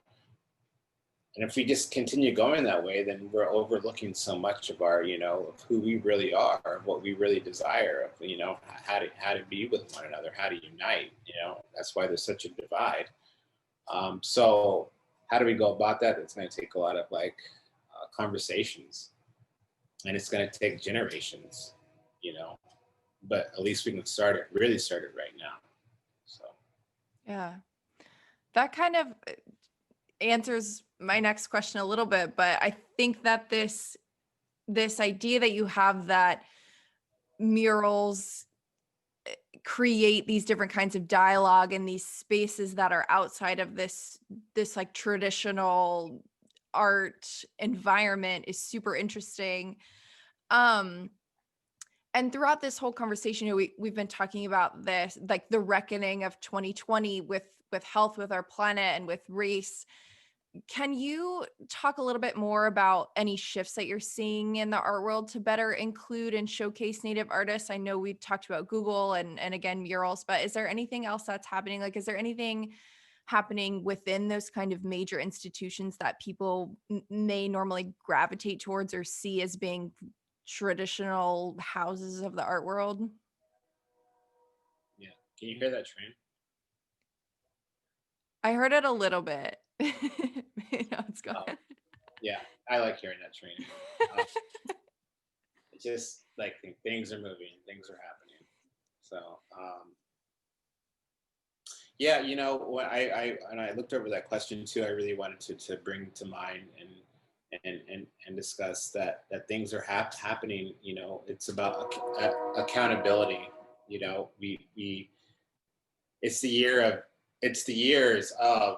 [SPEAKER 2] And if we just continue going that way, then we're overlooking so much of our, you know, of who we really are, what we really desire, of, you know, how to be with one another, how to unite. You know, that's why there's such a divide. So how do we go about that? It's going to take a lot of like conversations, and it's going to take generations, you know. But at least we can start it, really start it right now. So
[SPEAKER 1] Yeah. That kind of answers my next question a little bit, but I think that this idea that you have that murals create these different kinds of dialogue in these spaces that are outside of this like traditional art environment is super interesting. And throughout this whole conversation, we've been talking about this, like the reckoning of 2020 with health, with our planet, and with race. Can you talk a little bit more about any shifts that you're seeing in the art world to better include and showcase Native artists? I know we talked about Google and again, murals, but is there anything else that's happening? Like, is there anything happening within those kind of major institutions that people may normally gravitate towards or see as being traditional houses of the art world?
[SPEAKER 2] yeah, can you hear that train?
[SPEAKER 1] I heard it a little bit. No, it's gone.
[SPEAKER 2] Oh, yeah, I like hearing that train. It's just like things are moving, things are happening. So yeah, you know, when I looked over that question too, I really wanted to bring to mind and discuss that things are happening. You know, it's about accountability. You know, we it's the year of it's the years of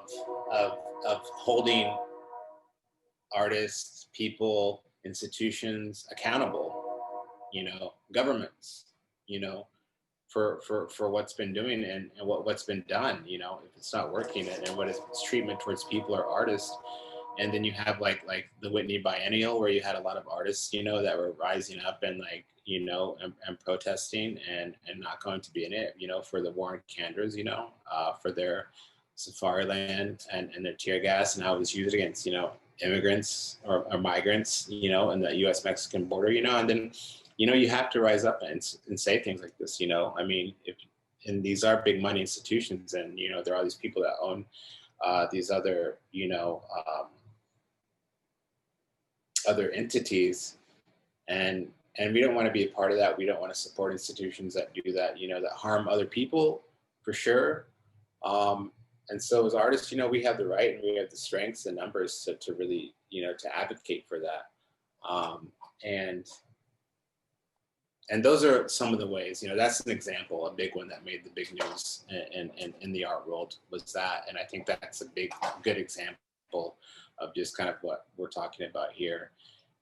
[SPEAKER 2] of holding artists, people, institutions accountable. You know, governments. You know, for what's been doing and what's been done, you know, if it's not working, and what is its treatment towards people or artists. And then you have like the Whitney Biennial, where you had a lot of artists, you know, that were rising up and like, you know, and protesting and not going to be in it, you know, for the war on Candors, you know, for their safari land and their tear gas and how it was used against, you know, immigrants or migrants, you know, in the US Mexican border, you know. And then, you know, you have to rise up and say things like this, you know. I mean, and these are big money institutions, and, you know, there are all these people that own these other, you know, other entities, and we don't want to be a part of that. We don't want to support institutions that do that, you know, that harm other people, for sure. And so as artists, you know, we have the right and we have the strengths and numbers to really, you know, to advocate for that. Um, and and those are some of the ways, you know. That's an example, a big one that made the big news in the art world was that. And I think that's a good example of just kind of what we're talking about here,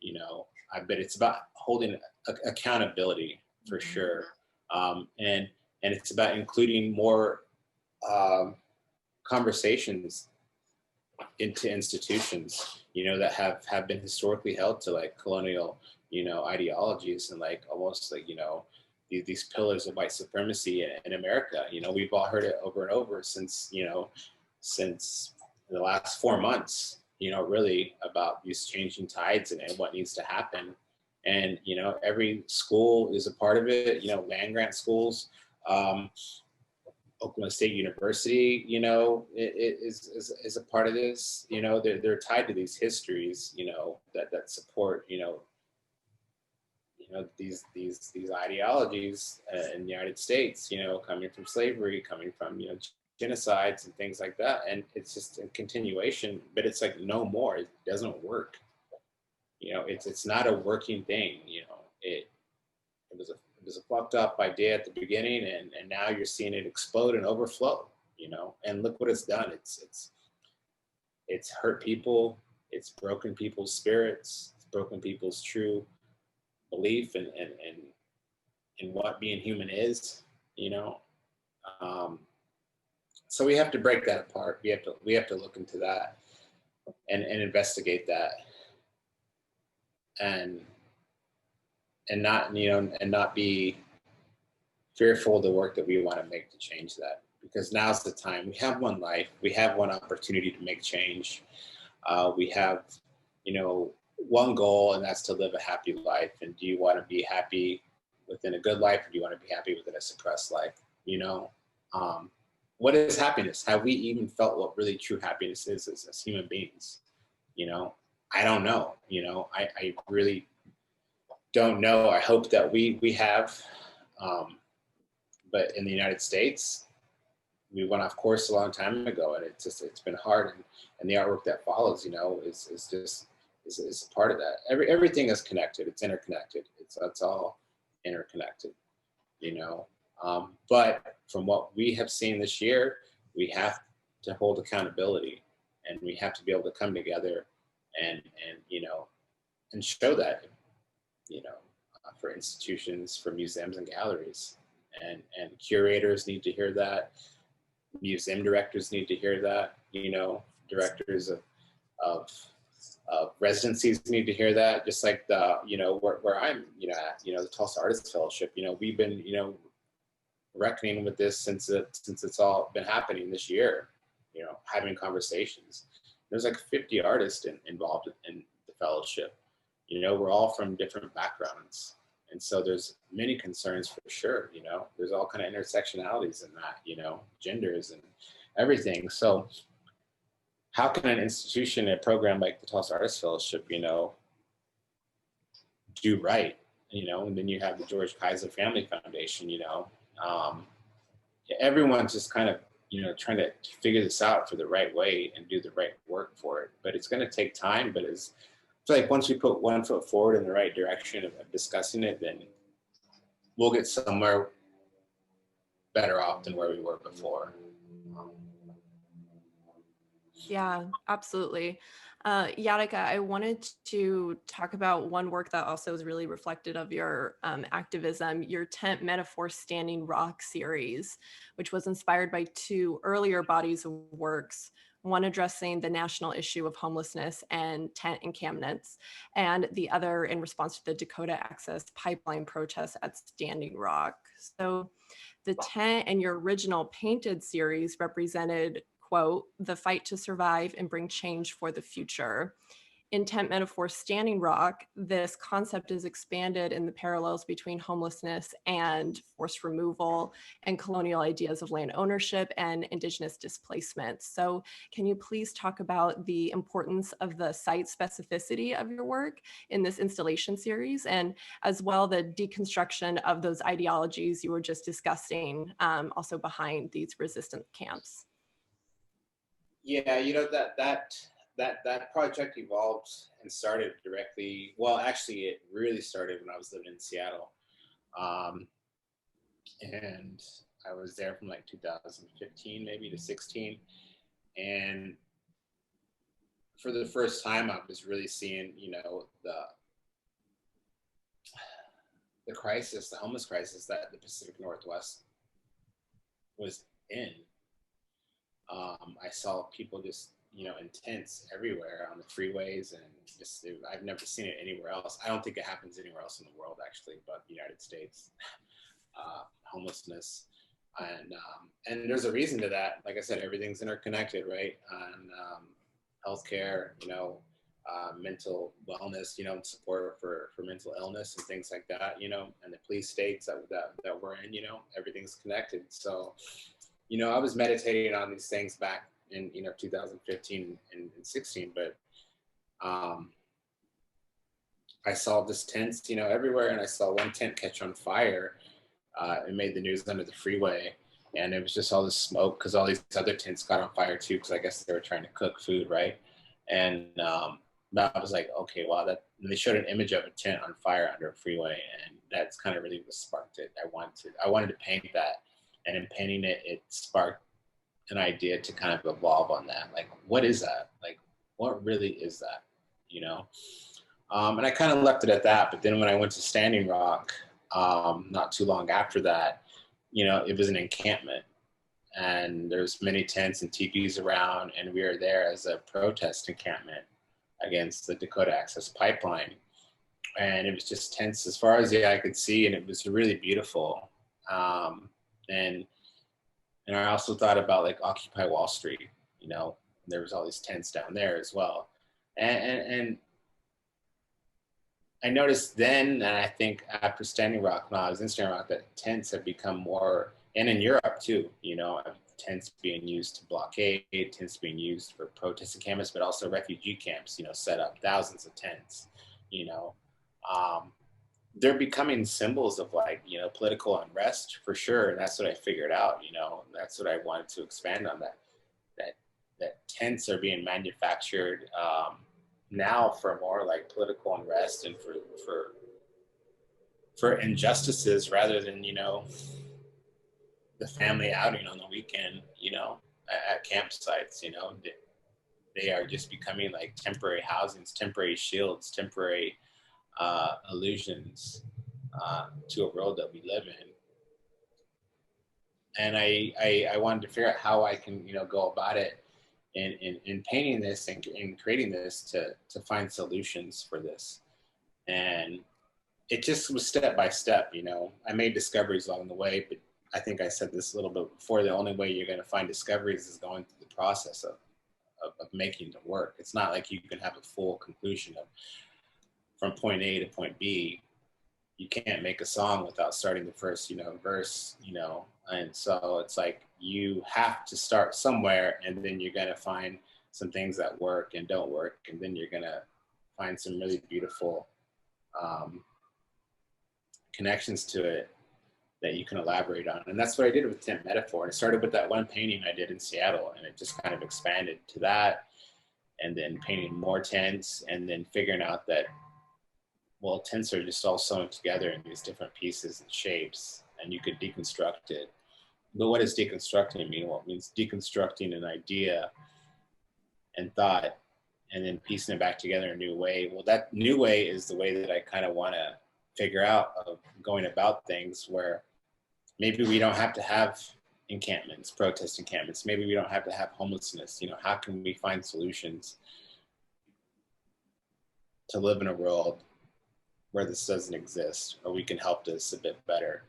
[SPEAKER 2] you know. But it's about holding accountability, for sure. And it's about including more conversations into institutions, you know, that have been historically held to like colonial, you know, ideologies, and like almost like, you know, these pillars of white supremacy in America. You know, we've all heard it over and over since, you know, since the last 4 months, you know, really, about these changing tides and what needs to happen. And, you know, every school is a part of it, you know, land grant schools, Oklahoma State University, you know, it is a part of this. You know, they're tied to these histories, you know, that support, these ideologies in the United States, you know, coming from slavery, coming from, you know, genocides and things like that. And it's just a continuation, but it's like no more. It doesn't work. You know, it's not a working thing. You know, it was a fucked up idea at the beginning, and now you're seeing it explode and overflow, you know. And look what it's done. It's hurt people, it's broken people's spirits, it's broken people's true belief in what being human is, you know. Um, so we have to break that apart. We have to look into that and investigate that, and not, you know, and not be fearful of the work that we want to make to change that, because now's the time. We have one life, we have one opportunity to make change. We have, one goal, and that's to live a happy life. And do you want to be happy within a good life, or do you want to be happy within a suppressed life? What is happiness? Have we even felt what really true happiness is as human beings? I don't know. I really don't know. I hope that we have. But in the United States, we went off course a long time ago, and it's been hard. And the artwork that follows, is a part of that. Everything is connected. It's interconnected. It's all interconnected. But from what we have seen this year, we have to hold accountability, and we have to be able to come together and show that, for institutions, for museums and galleries, and curators need to hear that. Museum directors need to hear that. Directors of residencies need to hear that. Just like the where I'm at, the Tulsa Artist Fellowship. We've been reckoning with this since it's all been happening this year. Having conversations. There's like 50 artists involved in the fellowship. We're all from different backgrounds. And so there's many concerns for sure. There's all kind of intersectionalities in that, genders and everything. So how can an institution, a program like the Tulsa Artist Fellowship, do right? And then you have the George Kaiser Family Foundation, everyone's just kind of, trying to figure this out for the right way and do the right work for it. But it's going to take time. But it's like once we put one foot forward in the right direction of discussing it, then we'll get somewhere better off than where we were before.
[SPEAKER 3] Yeah, absolutely. Yatika, I wanted to talk about one work that also is really reflective of your activism, your Tent Metaphor Standing Rock series, which was inspired by two earlier bodies of works, one addressing the national issue of homelessness and tent encampments, and the other in response to the Dakota Access Pipeline protests at Standing Rock. So the tent and your original painted series represented, quote, the fight to survive and bring change for the future. In Tent Metaphor Standing Rock, this concept is expanded in the parallels between homelessness and forced removal and colonial ideas of land ownership and indigenous displacement. So can you please talk about the importance of the site specificity of your work in this installation series, and as well the deconstruction of those ideologies you were just discussing, also behind these resistance camps?
[SPEAKER 2] Yeah, that project evolved and started directly. Well, actually, it really started when I was living in Seattle, and I was there from like 2015 maybe to 16, and for the first time, I was really seeing, the crisis, the homeless crisis that the Pacific Northwest was in. I saw people just, in tents everywhere on the freeways, and I've never seen it anywhere else. I don't think it happens anywhere else in the world, actually, but the United States. Homelessness, and there's a reason to that. Like I said, everything's interconnected, right? And healthcare, mental wellness, support for mental illness and things like that, and the police states that we're in, everything's connected. So, I was meditating on these things back in 2015 and 16, but I saw this tents, everywhere, and I saw one tent catch on fire. It made the news under the freeway, and it was just all this smoke because all these other tents got on fire too, because I guess they were trying to cook food, right? And I was like, okay, wow, and they showed an image of a tent on fire under a freeway, and that's kind of really what sparked it. I wanted to paint that. And in painting it, it sparked an idea to kind of evolve on that. Like, what is that? Like, what really is that? And I kind of left it at that. But then when I went to Standing Rock, not too long after that, it was an encampment. And there's many tents and teepees around. And we were there as a protest encampment against the Dakota Access Pipeline. And it was just tents as far as the eye could see. And it was really beautiful. And and I also thought about like Occupy Wall Street. You know, there was all these tents down there as well, and I noticed then, and I think after Standing Rock, when I was in Standing Rock, that tents have become more, and in Europe too, you know, tents being used to blockade, tents being used for protest encampments, but also refugee camps, you know, set up thousands of tents, you know. Um, they're becoming symbols of like, you know, political unrest for sure. And that's what I figured out, you know, that's what I wanted to expand on, that, that tents are being manufactured, now for more like political unrest and for injustices rather than, you know, the family outing on the weekend, you know, at campsites, you know, they are just becoming like temporary housings, temporary shields, temporary illusions to a world that we live in. And I wanted to figure out how I can, you know, go about it in painting this and in creating this to find solutions for this. And it just was step by step, you know. I made discoveries along the way, but I think I said this a little bit before, the only way you're going to find discoveries is going through the process of making the work. It's not like you can have a full conclusion of from point A to point B. You can't make a song without starting the first, you know, verse, you know. And so it's like you have to start somewhere, and then you're going to find some things that work and don't work, and then you're going to find some really beautiful connections to it that you can elaborate on. And that's what I did with Tent Metaphor. And it started with that one painting I did in Seattle, and it just kind of expanded to that, and then painting more tents, and then figuring out that, well, tents are just all sewn together in these different pieces and shapes, and you could deconstruct it. But what does deconstructing mean? Well, it means deconstructing an idea and thought, and then piecing it back together in a new way. Well, that new way is the way that I kind of want to figure out of going about things, where maybe we don't have to have encampments, protest encampments. Maybe we don't have to have homelessness. You know, how can we find solutions to live in a world where this doesn't exist, or we can help this a bit better?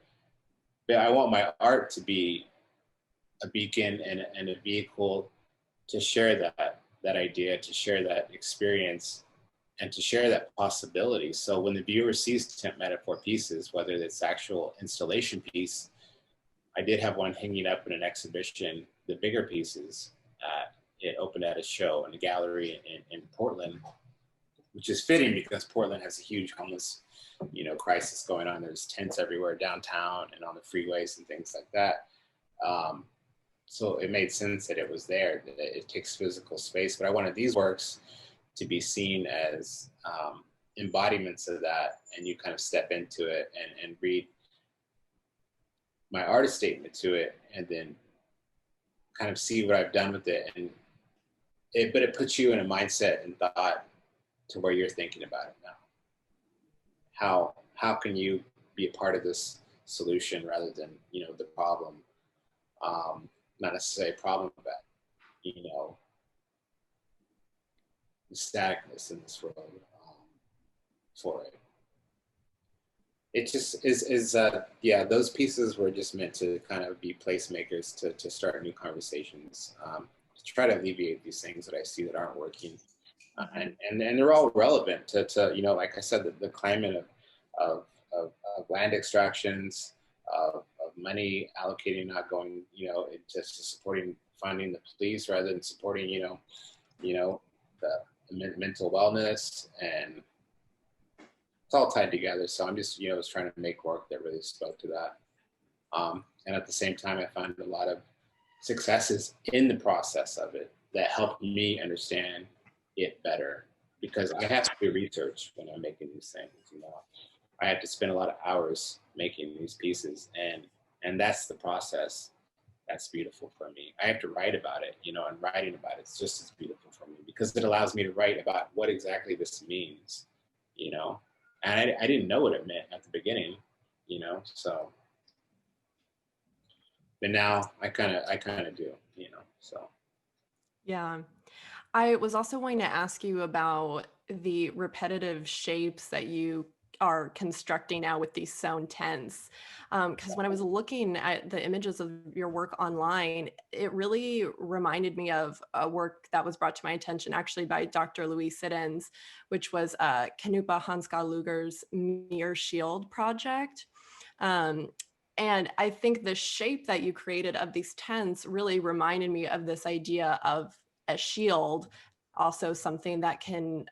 [SPEAKER 2] But I want my art to be a beacon and a vehicle to share that idea, to share that experience, and to share that possibility. So when the viewer sees Tent Metaphor pieces, whether it's actual installation piece, I did have one hanging up in an exhibition, the bigger pieces. It opened at a show in a gallery in Portland, which is fitting because Portland has a huge homeless, you know, crisis going on. There's tents everywhere downtown and on the freeways and things like that. So it made sense that it was there, that it takes physical space. But I wanted these works to be seen as embodiments of that, and you kind of step into it and read my artist statement to it, and then kind of see what I've done with it. And but it puts you in a mindset and thought to where you're thinking about it now. How can you be a part of this solution rather than, you know, the problem? Not necessarily a problem, but, you know, the staticness in this world for it. It just is yeah, those pieces were just meant to kind of be placemakers to start new conversations, to try to alleviate these things that I see that aren't working. And they're all relevant to, you know, like I said, the climate of land extractions, of money allocating, not going, you know, into supporting, funding the police rather than supporting, you know, the mental wellness, and it's all tied together. So I'm just, you know, was trying to make work that really spoke to that. And at the same time, I found a lot of successes in the process of it that helped me understand it better, because I have to do research when I'm making these things, you know. I have to spend a lot of hours making these pieces, and that's the process that's beautiful for me. I have to write about it, you know, and writing about it's just as beautiful for me because it allows me to write about what exactly this means, you know. And I didn't know what it meant at the beginning, you know, so. But now I kind of do, you know, so.
[SPEAKER 3] Yeah. I was also going to ask you about the repetitive shapes that you are constructing now with these sewn tents. Because when I was looking at the images of your work online, it really reminded me of a work that was brought to my attention actually by Dr. Louise Siddons, which was Canupa Hanska Luger's Mirror Shield project. And I think the shape that you created of these tents really reminded me of this idea of a shield, also something that can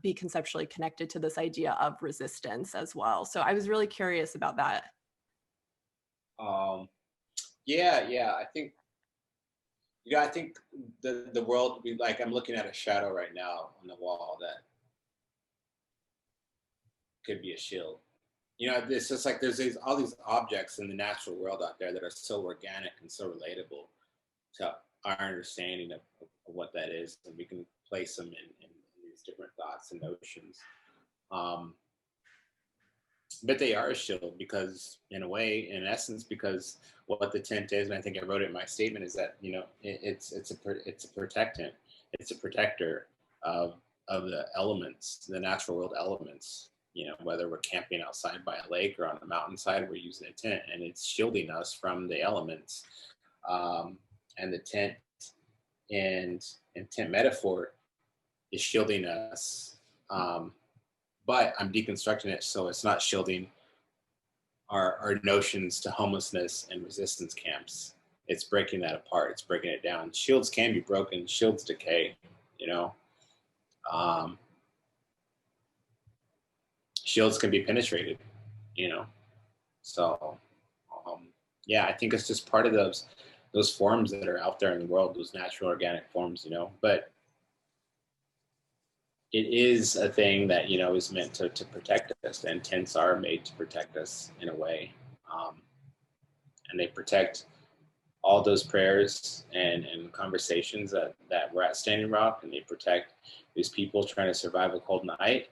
[SPEAKER 3] be conceptually connected to this idea of resistance as well. So I was really curious about that.
[SPEAKER 2] Yeah. I think the world, like, I'm looking at a shadow right now on the wall that could be a shield. It's just like there's all these objects in the natural world out there that are so organic and so relatable to our understanding of what that is, and we can place them in these different thoughts and notions. But they are a shield because, in a way, in essence, because what the tent is, and I think I wrote it in my statement, is that it's a protectant, it's a protector of the elements, the natural world elements. Whether we're camping outside by a lake or on a mountainside, we're using a tent, and it's shielding us from the elements. And the tent and tent metaphor is shielding us. But I'm deconstructing it so it's not shielding our notions to homelessness and resistance camps. It's breaking that apart. It's breaking it down. Shields can be broken. Shields decay. Shields can be penetrated. So yeah, I think it's just part of those forms that are out there in the world, those natural organic forms. But it is a thing that is meant to protect us, and tents are made to protect us in a way, and they protect all those prayers and conversations that we're at Standing Rock, and they protect these people trying to survive a cold night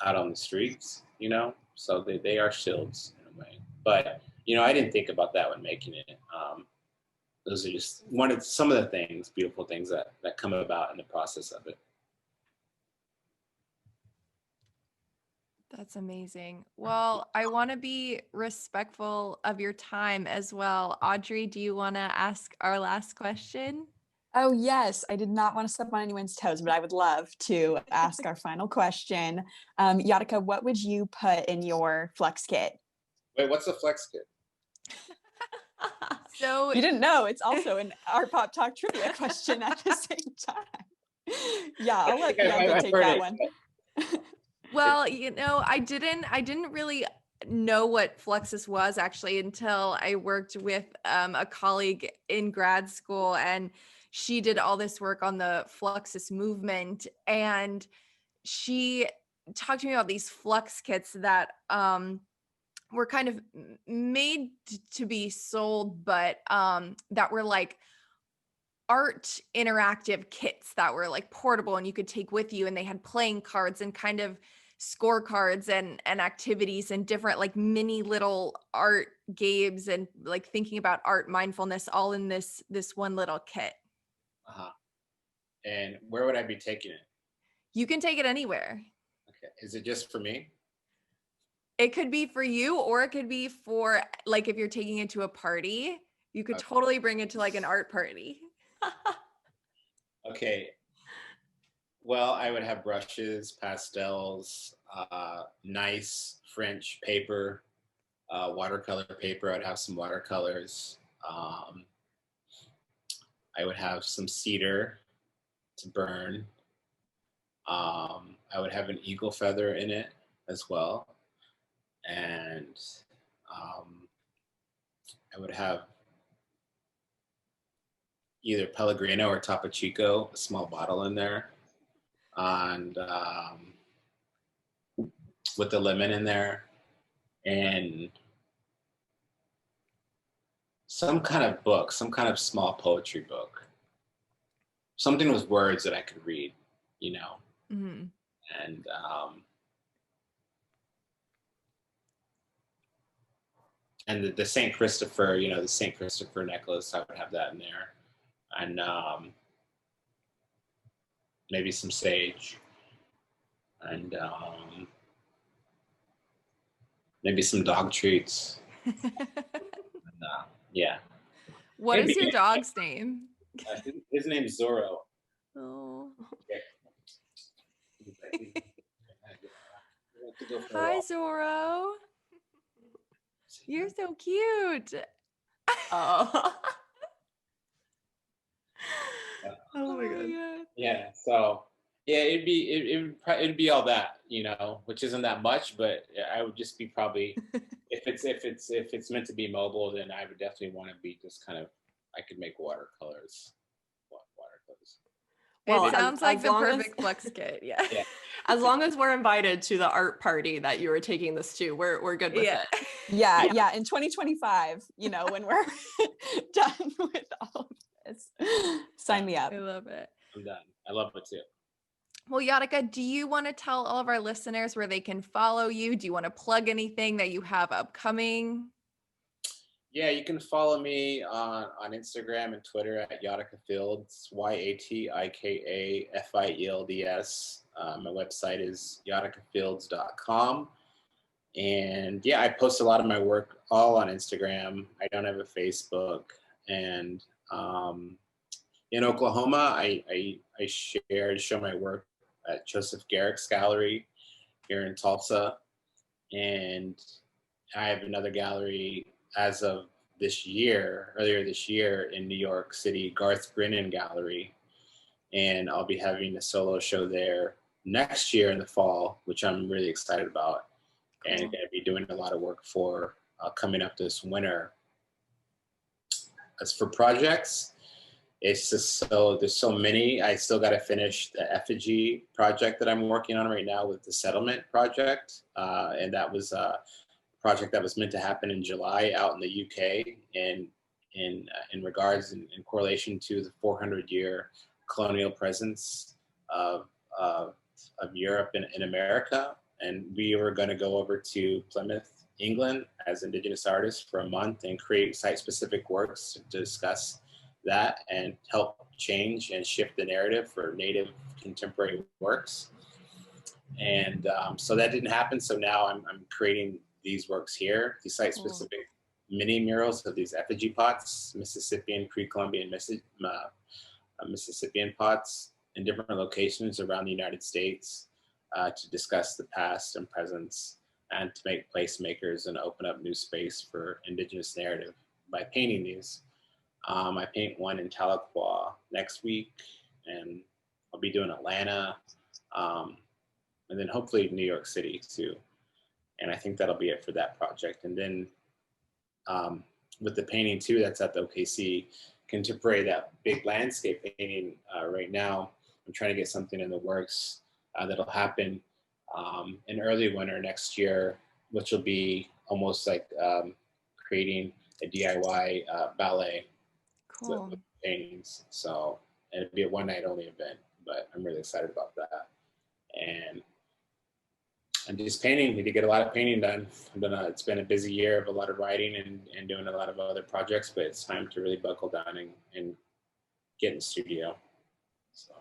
[SPEAKER 2] out on the streets. So they are shields in a way. But I didn't think about that when making it. Those are just some of the things, beautiful things that come about in the process of it.
[SPEAKER 1] That's amazing. Well, I want to be respectful of your time as well. Audrey, do you want to ask our last question?
[SPEAKER 4] Oh, yes. I did not want to step on anyone's toes, but I would love to ask our final question. Yatika, what would you put in your flex kit?
[SPEAKER 2] Wait, what's a flex kit?
[SPEAKER 1] So
[SPEAKER 4] You didn't know it's also an Artpop Talk trivia question at the same time. Yeah, I'll let Yatika take that one.
[SPEAKER 1] well, I didn't really know what Fluxus was actually until I worked with a colleague in grad school, and she did all this work on the Fluxus movement, and she talked to me about these flux kits that were kind of made to be sold, but that were like art interactive kits that were like portable and you could take with you, and they had playing cards and kind of scorecards and activities and different like mini little art games and like thinking about art mindfulness all in this one little kit.
[SPEAKER 2] Uh-huh. And where would I be taking it?
[SPEAKER 1] You can take it anywhere.
[SPEAKER 2] Okay. Is it just for me?
[SPEAKER 1] It could be for you, or it could be for like if you're taking it to a party, you could totally bring it to like an art party.
[SPEAKER 2] Okay. Well, I would have brushes, pastels, nice French paper, watercolor paper. I'd have some watercolors. I would have some cedar to burn. I would have an eagle feather in it as well. And I would have either Pellegrino or Topo Chico, a small bottle in there. And with the lemon in there, and some kind of book, some kind of small poetry book, something with words that I could read,
[SPEAKER 1] Mm-hmm.
[SPEAKER 2] and the St. Christopher, the St. Christopher necklace, I would have that in there, and maybe some sage, and maybe some dog treats. And, yeah.
[SPEAKER 1] What is your dog's name?
[SPEAKER 2] His name's Zorro.
[SPEAKER 1] Oh.
[SPEAKER 2] We have to go for a
[SPEAKER 1] Hi,
[SPEAKER 2] walk.
[SPEAKER 1] Zorro. You're so cute.
[SPEAKER 3] Oh.
[SPEAKER 1] Oh my god.
[SPEAKER 2] Yeah. So yeah, it'd be all that, which isn't that much, but I would just be probably if it's meant to be mobile, then I would definitely want to be just kind of I could make watercolors.
[SPEAKER 3] Well,
[SPEAKER 1] It sounds like
[SPEAKER 3] as
[SPEAKER 1] the
[SPEAKER 3] long as
[SPEAKER 1] perfect flex kit. Yeah.
[SPEAKER 2] Yeah.
[SPEAKER 3] as long as we're invited to the art party that you were taking this to, we're good with
[SPEAKER 1] Yeah.
[SPEAKER 3] it.
[SPEAKER 4] Yeah. In 2025, when we're done with all of this, sign me up.
[SPEAKER 1] I love it.
[SPEAKER 2] I'm done. I love it too.
[SPEAKER 1] Well, Yatika, do you want to tell all of our listeners where they can follow you? Do you want to plug anything that you have upcoming?
[SPEAKER 2] Yeah, you can follow me on Instagram and Twitter at Yatika Fields, YATIKAFIELDS. My website is yatikafields.com. And yeah, I post a lot of my work all on Instagram. I don't have a Facebook. And in Oklahoma, I show my work at Joseph Garrick's Gallery here in Tulsa. And I have another gallery as of earlier this year in New York City, Garth Brennan Gallery. And I'll be having a solo show there next year in the fall, which I'm really excited about. Cool. And going to be doing a lot of work for coming up this winter. As for projects, it's just there's so many. I still got to finish the effigy project that I'm working on right now with the settlement project. And that was project that was meant to happen in July out in the UK, and in regards in correlation to the 400-year colonial presence of Europe and in America. And we were going to go over to Plymouth, England, as Indigenous artists for a month and create site-specific works to discuss that and help change and shift the narrative for Native contemporary works. And so that didn't happen. So now I'm creating these works here, these site-specific mini murals of these effigy pots, Mississippian, pre-Columbian Mississippian pots in different locations around the United States to discuss the past and presence and to make placemakers and open up new space for Indigenous narrative by painting these. I paint one in Tahlequah next week, and I'll be doing Atlanta, and then hopefully New York City too. And I think that'll be it for that project. And then with the painting too, that's at the OKC Contemporary, that big landscape painting right now. I'm trying to get something in the works that'll happen in early winter next year, which will be almost like creating a DIY ballet with paintings. So it'll be a one-night only event, but I'm really excited about that. And I'm just painting. Need to get a lot of painting done. It's been a busy year of a lot of writing and doing a lot of other projects, but it's time to really buckle down and get in the studio. So.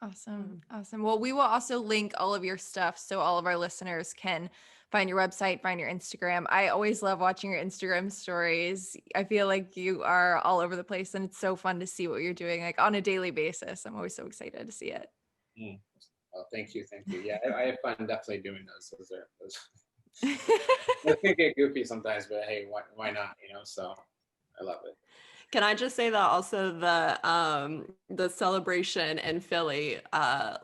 [SPEAKER 1] Awesome. Well, we will also link all of your stuff so all of our listeners can find your website, find your Instagram. I always love watching your Instagram stories. I feel like you are all over the place, and it's so fun to see what you're doing like on a daily basis. I'm always so excited to see it.
[SPEAKER 2] Oh, thank you. Yeah, I have fun definitely doing those. It can get goofy sometimes, but hey, why not? So I love it.
[SPEAKER 3] Can I just say that also the celebration in Philly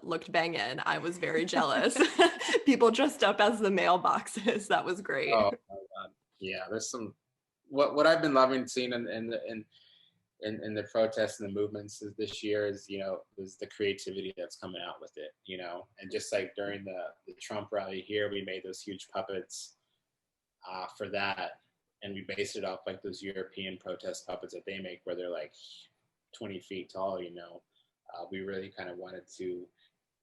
[SPEAKER 3] looked banging. I was very jealous. People dressed up as the mailboxes. That was great.
[SPEAKER 2] Oh my God. Yeah, there's some what I've been loving seeing in the protests and the movements this year is the creativity that's coming out with it, and just like during the Trump rally here, we made those huge puppets for that. And we based it off like those European protest puppets that they make where they're like 20 feet tall, we really kind of wanted to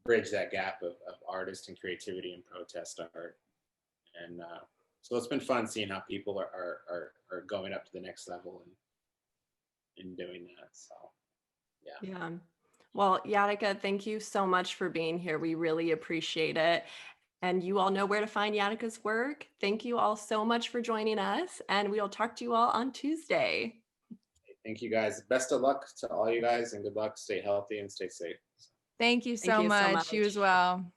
[SPEAKER 2] bridge that gap of artist and creativity and protest art. And so it's been fun seeing how people are going up to the next level and doing that. So, yeah.
[SPEAKER 3] Yeah. Well, Yatika, thank you so much for being here. We really appreciate it. And you all know where to find Yatika's work. Thank you all so much for joining us, and we'll talk to you all on Tuesday.
[SPEAKER 2] Thank you guys. Best of luck to all you guys, and good luck. Stay healthy and stay safe.
[SPEAKER 1] Thank you so
[SPEAKER 3] you so
[SPEAKER 1] much. You as
[SPEAKER 3] much.
[SPEAKER 1] well.